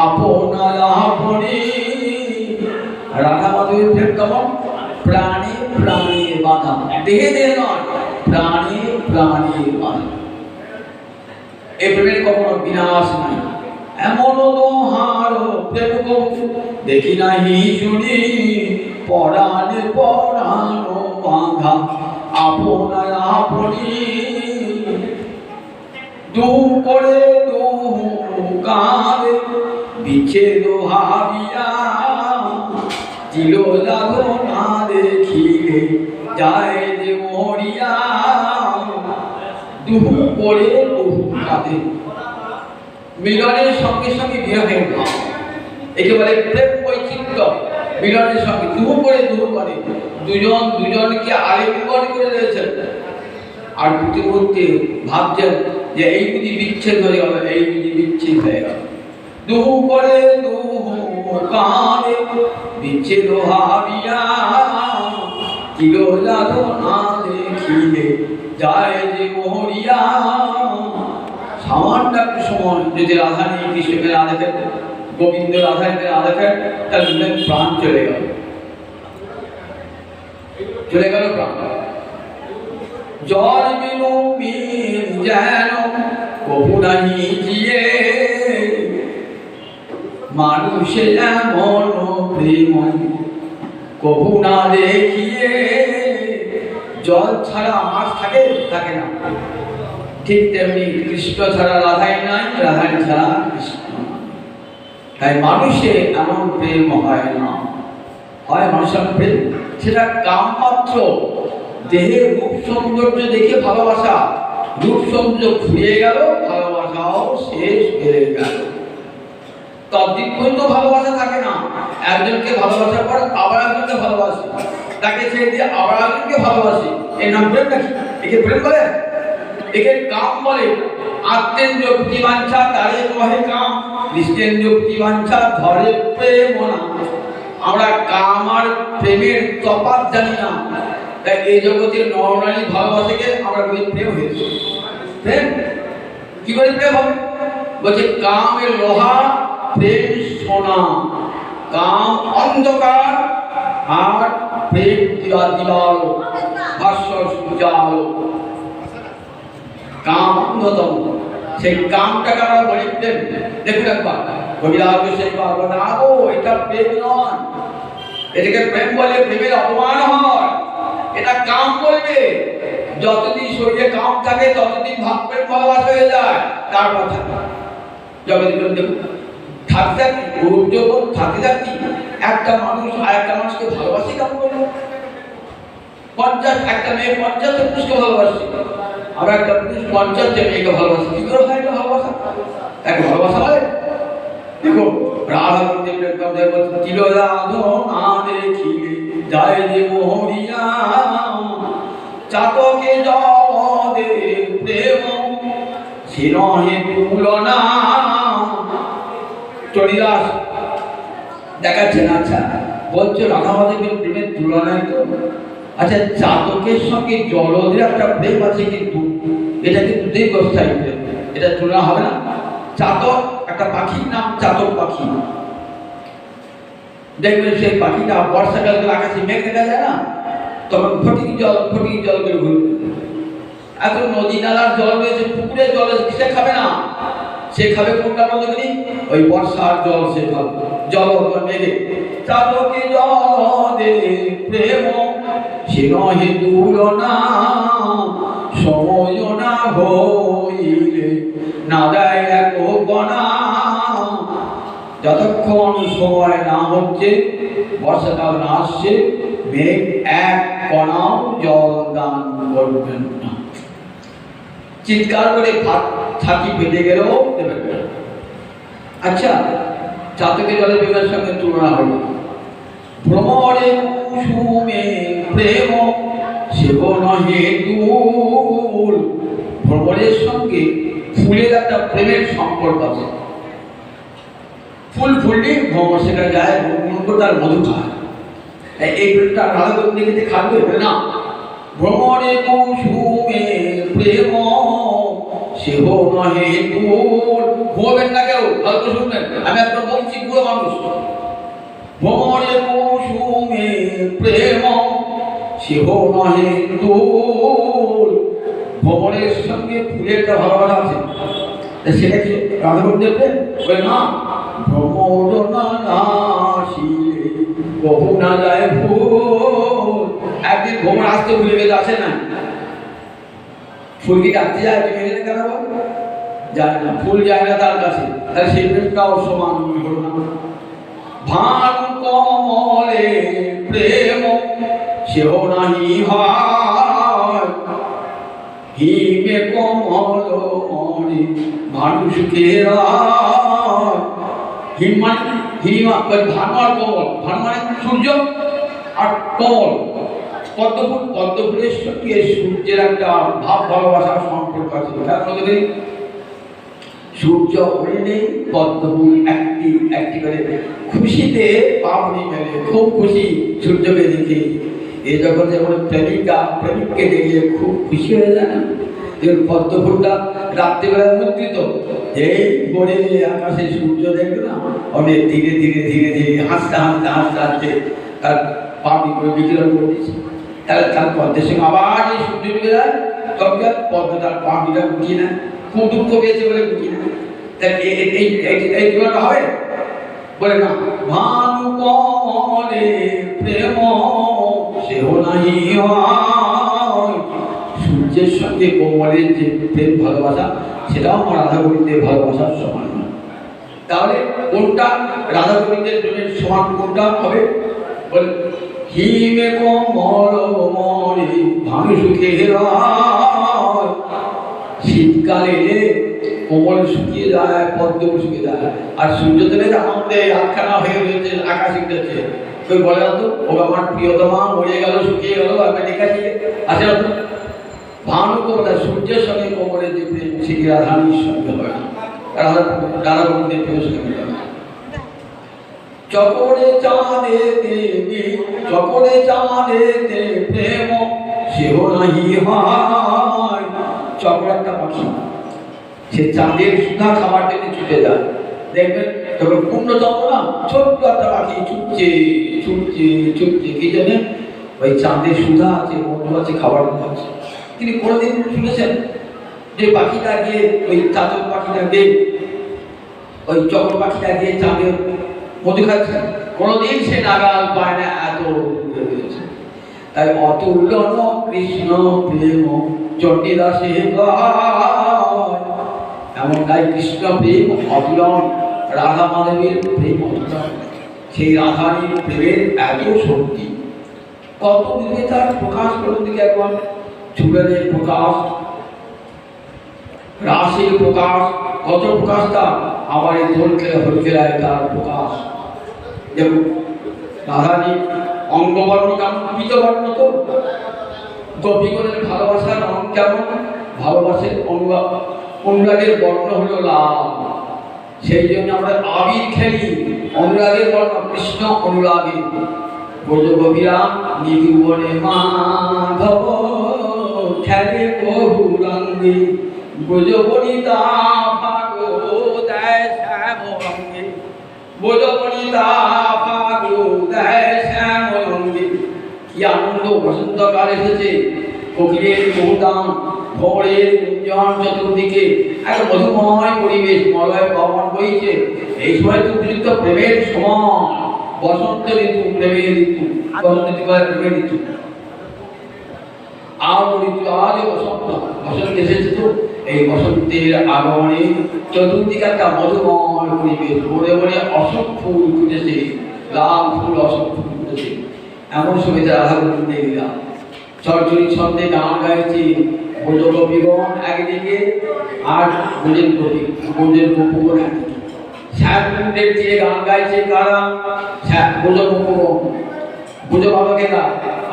আপনার আপনি। রাধা মাধবের প্রেম কেমন? প্রাণে প্রাণে বাঁধা, দেহে দেহে নয়, প্রাণে প্রাণে বাঁধা। এই প্রেমের কখনো বিনাশ নাই। এমন দোহার প্রেম দেখি নাহি শুনি, পরাণে পরানো বাঁধা আপনার আপনি। দু করে দু কাঁধে বিচ্ছেদ যায় যে মরিয়া, দুহু করে দুহু কাঁদে। মিলনের সঙ্গে সঙ্গে বিরহের ভাব, একে বলে প্রেম বৈচিত্র্য। মিলনের সঙ্গে দুহু করে দুজন দুজনকে আলিঙ্গন করে রয়েছেন, আর প্রতিমূর্তি ভাবছেন যে এই বুঝি বিচ্ছেদ হয়ে গেল, এই বুঝি বিচ্ছেদ হয়ে গেল। দুহু করে দুহু কাঁদে বিচ্ছেদ ভাবিয়া, কিলো জানো না দেখিলে যায় যে মরিয়া। সামান্য একটু সময় যদি রাধা নেই, কৃষ্ণকে না দেখেন, গোবিন্দ রাধাকে না দেখেন, তাহলে প্রাণ চলে গেল প্রাণ। জল বিনু মিল যেন কবু নাহি জিয়ে, মানুষে এমন প্রেম কবু না দেখিয়ে। জল ছাড়া মাছ থাকে না, ঠিক তেমনি কৃষ্ণ ছাড়া রাধাই নাই, রাধাই ছাড়া কৃষ্ণ। তাই মানুষে এমন প্রেম হয় না, হয় মানুষের প্রেম সেটা কাম মাত্র, দেহের রূপ সৌন্দর্য দেখে ভালোবাসা, রূপ সৌন্দর্য ফুরিয়ে গেল, ভালোবাসাও শেষ হয়ে গেল। তদ্দিন পর্যন্ত ভালোবাসা থাকে না। একজনকে ভালোবাসার পর আবার একজনকে ভালোবাসি, তাকে ছেড়ে দিয়ে আবার একজনকে ভালোবাসি, এর নাম প্রেম নাকি? একে প্রেম বলে? একে কাম বলে। আত্মেন্দ্র প্রতিবাঞ্ছা তারে কহে কাম, কৃষ্ণেন্দ্র প্রতিবাঞ্ছা ধরে প্রেম না। আমরা কাম আর প্রেমের তফাৎ জানি না, তাই এই জগতের নরনারী ভালোবাসাকে আমরা বলি প্রেম হয়েছে। প্রেম কি করে প্রেম হবে? বলছে কামের লোহা, প্রেম সোনা। কাম অন্ধকার আর প্রেম দিবালো, ভাস্বর সূর্যালো। কাম অন্ধতম, সেই কামটাকে আমরা বলি প্রেম। দেখুন একবার কবিরাজ সেই পারবো না, ও এটা প্রেম নয়, এটাকে প্রেম বলে প্রেমের অপমান হয়, এটা কাম বলবে। যতদিন শরীরে কাম থাকে ততদিন ভাব প্রেম ভালোবাসা হয়ে যায়। তার কথা জগৎ দেখুন, থাকতে থাকতে একটা মানুষ আর একটা মানুষকে ভালোবাসি কেমন করবো? 50 একটা মেয়ে 50 পুরুষকে ভালোবাসি, আর একটা পুরুষ 50 মেয়েকে ভালোবাসি, কি করে হয় এটা ভালোবাসা? এক ভালোবাসা হয়। দেখো রাধা কিলো রাধো না দেখিলে যায় যে মোহরিয়া, চাতকে জগদে প্রেম সে নহে তুলনা। চলিদাস দেখাচ্ছেন, আচ্ছা বলছো রাধা মাধবের প্রেমের তুলনায় তো, আচ্ছা চাতকের সঙ্গে জলদের একটা প্রেম আছে, কিন্তু এটা কিন্তু দীর্ঘস্থায়ী প্রেম, এটা তুলনা হবে না। চাতক একটা পাখির নাম, চাতক পাখি। দেখবেন সেই পাখিটা বর্ষাকালে আকাশে মেঘ দেখা যায় না, তখন ফটিক জল করে ঘুরবে। এখন নদী নালার জল রয়েছে, পুকুরের জল, সে খাবে না, সে খাবে কোনটা বলতে পারি? ওই বর্ষার জল সে খাবে, জল মেঘে। চাতকে জলে প্রেম সে নহে তুলনা, সময় না হইলে না দেয় এক কণা। যতক্ষণ সময় না হচ্ছে, বর্ষাকাল না আসছে, মেঘ এক কণাও জল দান করবেন না। চিৎকার করে থাকি বেঁধে গেলেও দেবেন না। আচ্ছা চাতকে জলের মেঘের সঙ্গে তুলনা হল, ভ্রমরে কুসুমে প্রেম সেব নহে তুল। ভ্রমরের সঙ্গে ফুলের একটা প্রেমের সম্পর্ক আছে। ফুল ফুললে ভ্রমর সেখানে যায়, তার মধু খায়। এই প্রেমটা রাধা গোবিন্দকে খাবে না। ভ্রমরে কুসুমে প্রেম সেব নহে তুল। ঘুমাবেন না কেউ, ভালো করে শুনবেন, আমি একটা বলছি বুড়ো মানুষ। ভ্রমরে কুসুমে প্রেম সেব নহে তুল। ভ্রমরের সঙ্গে ফুলের একটা ভালোবাসা আছে, সেটা কি রাধা গোবিন্দের প্রেম? বলে না, ভ্রমর না আসিলে বহু না যায় ভুল। একদিন ভ্রমর আসতে ভুলে গেছে, আসে না, ফুলকে ডাকতে যায়, তুমি এখানে কেন যায় না, ফুল যায় না তার কাছে, তাহলে সেই প্রেমটাও সমান হলো না। ভানু কমলে প্রেম সেও নাহি হয়। হিমে কমল মনে মানুষকে হিম মানে ভানু আর কমল, ভানু মানে সূর্য আর কমল। পদ্মফুলের সঙ্গে সূর্যের একটা ভাব ভালোবাসার সম্পর্ক আছে। তার মধ্যে সূর্য উঠলে পদ্মফুল একটি করে খুশিতে পাবনি মেলে, খুব খুশি সূর্যকে দেখে। এ যখন যেমন প্রেমিককে দেখলে খুব খুশি হয়ে যায় না, যেমন পদ্মফুলটা রাত্রিবেলা মুদ্রিত, এই পরে আকাশে সূর্য দেখবে না, অনেক ধীরে ধীরে ধীরে ধীরে হাসতে হাসতে হাসতে হাসতে তার পাবনি করে বিকিরণ করে দিচ্ছে। তাহলে তার পদ্মের সঙ্গে আবার এই সূর্য ডুবে যায়, তখন পদ্ম তার পাবনিটা গুটিয়ে নেয়, খুব দুঃখ পেয়েছে বলে গুটিয়ে নেয়। এই তুলনাটা হবে বলে না, ভানু কমলে প্রেম সেও নাহি হয়। সূর্যের সঙ্গে কোমলের যে প্রেম ভালোবাসা, সেটাও আমার রাধা গোবিন্দের ভালোবাসার সমান নয়। তাহলে কোনটা রাধা গোবিন্দের প্রেমের সমান, কোনটা হবে বলে, হিমে কমল মনে ভানু সুখে রায়। শীতকালে কোমল শুকিয়ে যায়, পদ্ম শুকিয়ে যায়, আর সূর্যদেবের আনন্দে আটখানা হয়ে রয়েছে আকাশে উঠেছে। ওই বলে না তো, ও আমার প্রিয়তমা মরে গেল, শুকিয়ে গেল, আমি দেখাচ্ছি আছে না তো। ভানু কোমল সূর্যের সঙ্গে কোমলের যে প্রেম, সেটি রাধারানীর সঙ্গে হয় না, রাধা গোবিন্দের প্রেমের সঙ্গে হয় না। চকরে চাঁদে দেবী, চকরে চাঁদে প্রেম সেও নাহি হয়। চকর একটা পাখি, সে চাঁদের সুধা খাবার জন্য ছুটে যায়। দেখবেন যখন পূর্ণচন্দ্র না, ছোট্ট একটা পাখি ছুটছে ছুটছে ছুটছে, কি জানে ওই চাঁদের সুধা আছে, মধু আছে, খাবার আছে। তিনি কোনোদিন শুনেছেন যে পাখিটা গিয়ে, ওই চাতক পাখিটা গিয়ে, ওই চকর পাখিটা গিয়ে চাঁদের মধু খাচ্ছে? কোনোদিন সে নাগাল পায় না, এত রয়েছে। তাই অতুলন কৃষ্ণ প্রেম চণ্ডীদাসে গায়। এমন তাই কৃষ্ণ প্রেম অতুলন, রাধা মাধবের প্রেম অতুলন। সেই রাধারীর প্রেমের এত শক্তি, কত দিকে তার প্রকাশ করুন দিকে একবার। চূড়ানের প্রকাশ, রাসের প্রকাশ, কত প্রকাশ তার। আবার এই দোল খেলা হল খেলায় তার প্রকাশ। দেখুন রাধারী অঙ্গবর্ণ কেমন, পীতবর্ণ তো। গোপীগণের ভালোবাসার রং কেমন, ভালোবাসের অনুরাগের বর্ণ হলো লাল। সেই জন্য আমরা আবির খেলি, অনুরাগের বর্ণ কৃষ্ণ অনুরাগে। ব্রজ গোপীরা নিধুবনে মাধব খেলে বহু রঙ্গে। ব্রজ বনিতা ভাগো দেয় শ্যাম রঙ্গে, ব্রজ বনিতা ভাগো দেয় শ্যাম রঙ্গে। কি আনন্দ! বসন্তকাল এসেছে, কোকিলের বহুদান, ভোরের গুঞ্জন চতুর্দিকে, এক মধুময় পরিবেশ, মলয় পবন বইছে। এই সময় তো উপযুক্ত প্রেমের সময়, বসন্ত ঋতু, প্রেমের ঋতু। বসন্ত ঋতু প্রেমের ঋতু, আর ঋতু আজ বসন্ত, বসন্ত এসেছে তো। এই বসন্তের আগমনে চতুর্দিকে একটা মধুময় পরিবেশ, ভোরে ভোরে অশোক ফুল ফুটেছে, লাল ফুল অশোক ফুল ফুটেছে। এমন সময় রাধা গোবিন্দ গেলাম, চরচরি ছন্দে গান গাইছে। ব্রজ গোপীগণ একদিকে, আর ব্রজের গোপগণ একদিকে। শ্যামকুণ্ডের তীরে গান গাইছে কারা? ব্রজ গোপগণ, ব্রজ বালকেরা,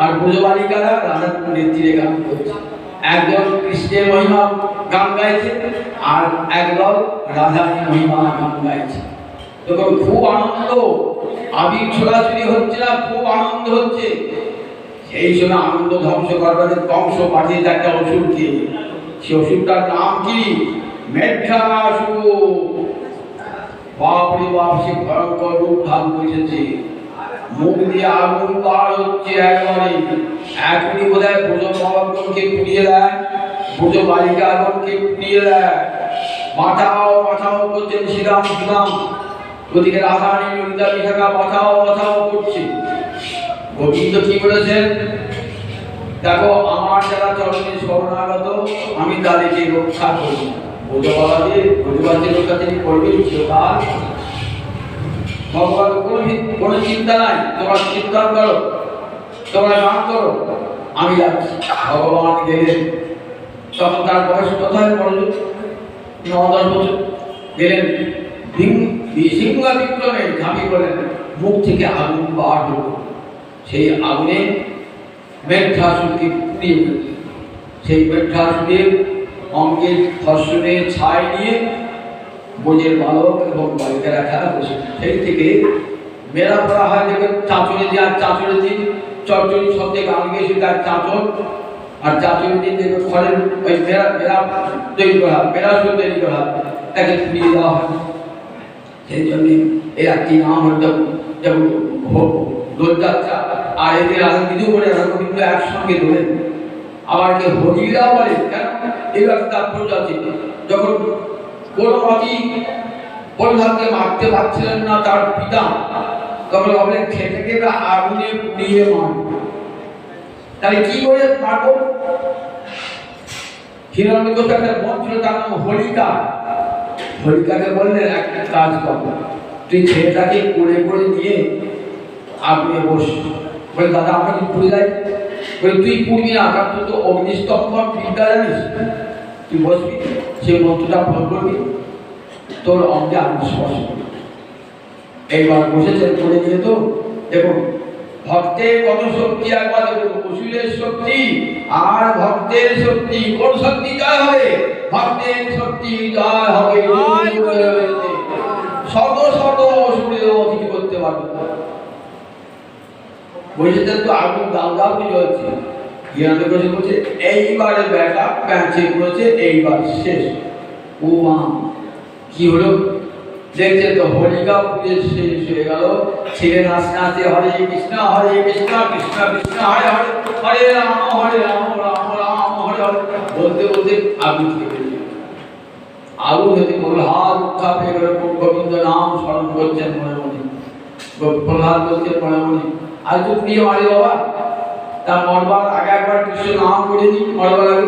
আর ব্রজ বালিকারা রাধাকুণ্ডের তীরে গান করছে। একজন কৃষ্ণের মহিমা গান গাইছে, আর একদল রাধার মহিমা গান গাইছে। তখন খুব আনন্দ, আবির ছোড়াছুড়ি হচ্ছে না, খুব আনন্দ হচ্ছে। সেই সময় আনন্দ ধ্বংস করবার কংস পাঠিয়েছে একটা অসুরকে। সে অসুরটার নাম কি? মেঘাসুর। বাপরে বাপ, সে ভয়ঙ্কর রূপ ধারণ করেছে। মুখ দিয়ে আগুন বার হচ্ছে একবারে। এখনই বোধ হয় ব্রজ বালকগণকে পুড়িয়ে দেয়, ব্রজ বালিকাগণকে পুড়িয়ে দেয়। বাঁচাও বাঁচাও করছেন শ্রীরাম শ্রীরাম। ওদিকে রাধারানী ললিতা বিশাখা বাঁচাও বাঁচাও করছে। গোবিন্দ কি বলেছেন? দেখো, আমার যারা চরণে শরণাগত, আমি তাদেরকে রক্ষা করি। ব্রজবালাদের, ব্রজবাসীর রক্ষা তিনি করবেন চিরকাল। ভগবান কোনো চিন্তা নাই, তোমরা চিন্তা করো। তোমরা গান করো, আমি যাচ্ছি। ভগবান গেলেন, তখন তার বয়স কোথায় পড়ল, 9-10 বছর। গেলেন, সিংহ বিক্রমে ঝাঁপিয়ে পড়লেন, মুখ থেকে আগুন বার হল। সেই আগুনে মেঘাসুরকে পুড়িয়ে ফেললেন। সেই মেঘাসুরের অঙ্গের ধর্ষণে ছাই নিয়ে বোঝের বালক এবং বালিকারা খেলা করছে। সেই থেকে মেলা করা হয়, দেখবেন চাঁচড়ে দিয়ে, আর চাঁচড়ে দিন চটচড়ি শব্দে গান গেয়েছে, তার চাঁচড় আর চাঁচড়ে দিন দেখবেন খড়ের ওই মেলা মেলা তৈরি করা হয়, মেলাসুর তৈরি করা হয়, তাকে পুড়িয়ে দেওয়া হয়। সেই জন্যে এর একটি নাম হতো যেমন দোলযাত্রা, আর এদের আগে বিধু করে কিন্তু একসঙ্গে দোলেন। আবার কে হরিলা বলে, কেন এবার তাৎপর্য আছে। যখন কোনমতি প্রহ্লাদকে মারতে পারছিলেন না তার পিতা, তখন ভাবলেন খেতে খেতে আগুনে পুড়িয়ে মারব। তাহলে কি করে মারব? হিরণ্যকশিপু একটা বোন ছিল, তার নাম হোলিকা। হোলিকাকে বললেন একটা কাজ কর, তুই ছেলেটাকে কোলে করে নিয়ে আগুনে বস। বলে দাদা আমাকে পুড়ে যায়। বলে তুই পুড়বি না, কারণ তুই তো অগ্নিস্তম্ভন বিদ্যা জানিস, তুই বসবি, সেই মন্ত্রটা ফল করবি, তোর অঙ্গে আগুন স্পর্শ করবি। এইবার বসেছেন করে নিয়ে। তো দেখুন ভক্তের কত শক্তি, একবার দেখুন অসুরের শক্তি আর ভক্তের শক্তি, কোন শক্তি জয় হবে? ভক্তের শক্তি জয় হবে। শত শত অসুরের অতিথি করতে পারবে। বসেছেন তো আগুন দাও দাও কি জ্বলছে। হিরণ্যকশিপু বলছে এইবারে ব্যাটা প্যাঁচে করেছে, এইবার শেষ। ও মা কি হলো? দেখছেন তো হোলিকা পুজো শেষ হয়ে গেল। ছেলে নাচতে নাচতে হরে কৃষ্ণ কৃষ্ণ কৃষ্ণ হরে হরে, হরে রাম রাম রাম হরে হরে বলতে বলতে আগুন থেকে আগুন হতে প্রহ্লাদ উত্থাপ হয়ে গেল। গোবিন্দ নাম স্মরণ করছেন মনে মনে। প্রহ্লাদ বলছেন মনে মনে, আজ তো প্রিয় মারে বাবা, তার মরবার আগে একবার কৃষ্ণ নাম করে দিই। মরবার আগে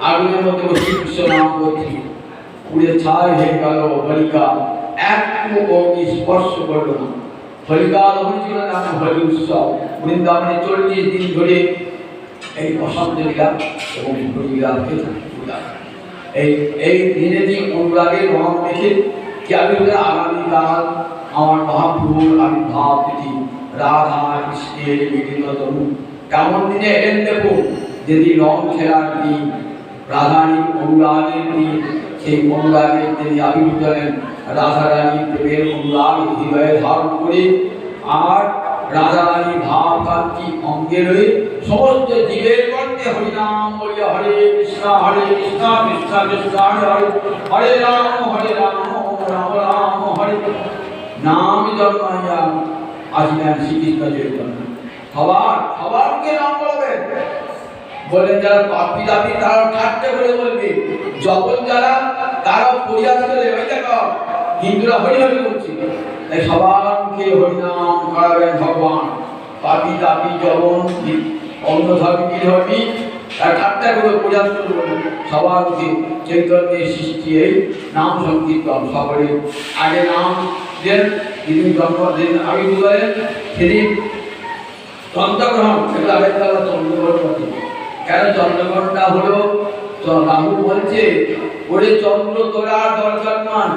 আগুনের মধ্যে বসে কৃষ্ণ নাম করছি, পুড়ে ছাই হয়ে গেল হোলিকা, একটু অগ্নি স্পর্শ করল না। হোলিকা দহন ছিল নাম হোলি উৎসব। বৃন্দাবনে 40 দিন ধরে এই বসন্ত লীলা এবং হোলিকা এই দিনে দিন অনুরাগের রং দেখে কি আমি আগামীকাল আমার মহাপ্রভুর আবির্ভাব তিথি, রাধা কৃষ্ণের মিলিততম কেমন দিনে এলেন দেখো। যেদিন রং খেলার দিন, রাধারানীর অনুরাগের দিন, সেই অনুরাগের তিনি আবির্ভূত হলেন। রাধারানী প্রেমের অনুরাগ হৃদয়ে ধারণ করে আর রাধারানী ভাব কান্তি অঙ্গে রয়ে সমস্ত জীবের কণ্ঠে হরিনাম বলিয়া হরে কৃষ্ণ কৃষ্ণ কৃষ্ণ হরে হরে, হরে রাম রাম রাম হরে। নাম জন্মাইয়া আসিলেন শ্রীকৃষ্ণ চৈতন্য। সবারকে নাম বলবেন। বললেন যারা পাপি দাপি তারা ঠাট্টা করে বলবে, যখন যারা তারাও পরিহাস করে, ওই দেখো হিন্দুরা হরি হরি করছে, তাই সবারকে হরিনাম করাবেন ভগবান। পাপি দাপি যখন অন্য ধর্মী বিধর্মী তারা ঠাট্টা করে পরিহাস করে বলবেন, সবারকে চৈতন্যের সৃষ্টি এই নাম সংকীর্তন। সকলে আগে নাম দেন, যেদিন জন্মদিন আবির্ভূত হলেন সেদিন চন্দ্রগ্রহণ, সেটা আরেকটা চন্দ্রগ্রহণ করছে। কেন চন্দ্রগ্রহণটা হলো? রাহু বলছে ওরে চন্দ্র তোরা দর্শন মান,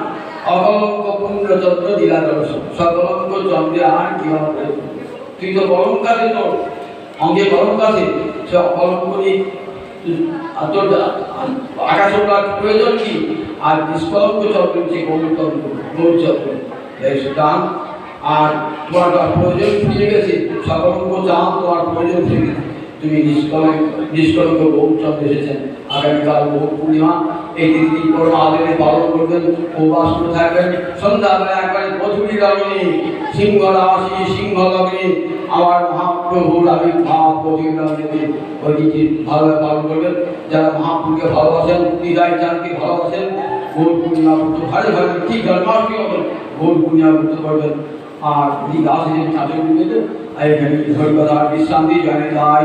অকলঙ্ক পুণ্য চন্দ্র দিলা দর্শন। সকলঙ্ক চন্দ্রে আর কি হবে? তুই তো কলঙ্ক আছে, তোর অঙ্গে কলঙ্ক আছে, সে অকলঙ্ক নিয়ে তোর আকাশটার প্রয়োজন কি? আর নিষ্কলঙ্ক চন্দ্র হচ্ছে গৌরচন্দ্র, গৌরচন্দ্র সুতরাং আর তোমার প্রয়োজন ফিরে গেছে। সকলঙ্ক চাঁদ তোমার প্রয়োজন ফিরে গেছে, তুমি নিষ্কলঙ্ক গৌরচন্দ্র এসেছেন। আগামীকাল গৌর পূর্ণিমা, এই দিনটি পরম আদরে পালন করবেন, উপবাস করে থাকবেন। সন্ধ্যাবেলা একবারে মধুরী লগ্নে সিংহ রাশি সিংহ লগ্নে আমার মহাপ্রভুর আবির্ভাব মধুরী লগ্নে ওই দিনটি ভালোভাবে পালন করবেন। যারা মহাপ্রভুকে ভালোবাসেন, হৃদয় চাঁদকে ভালোবাসেন, গৌর পূর্ণিমা করতে ভালো ভালো ঠিক জন্মাষ্টমী মতন গৌর পূর্ণিমা করতে পারবেন। আর এই গাছ চাঁদের এখানে হরিকথা বিশ্রাম দিয়ে জানে তাই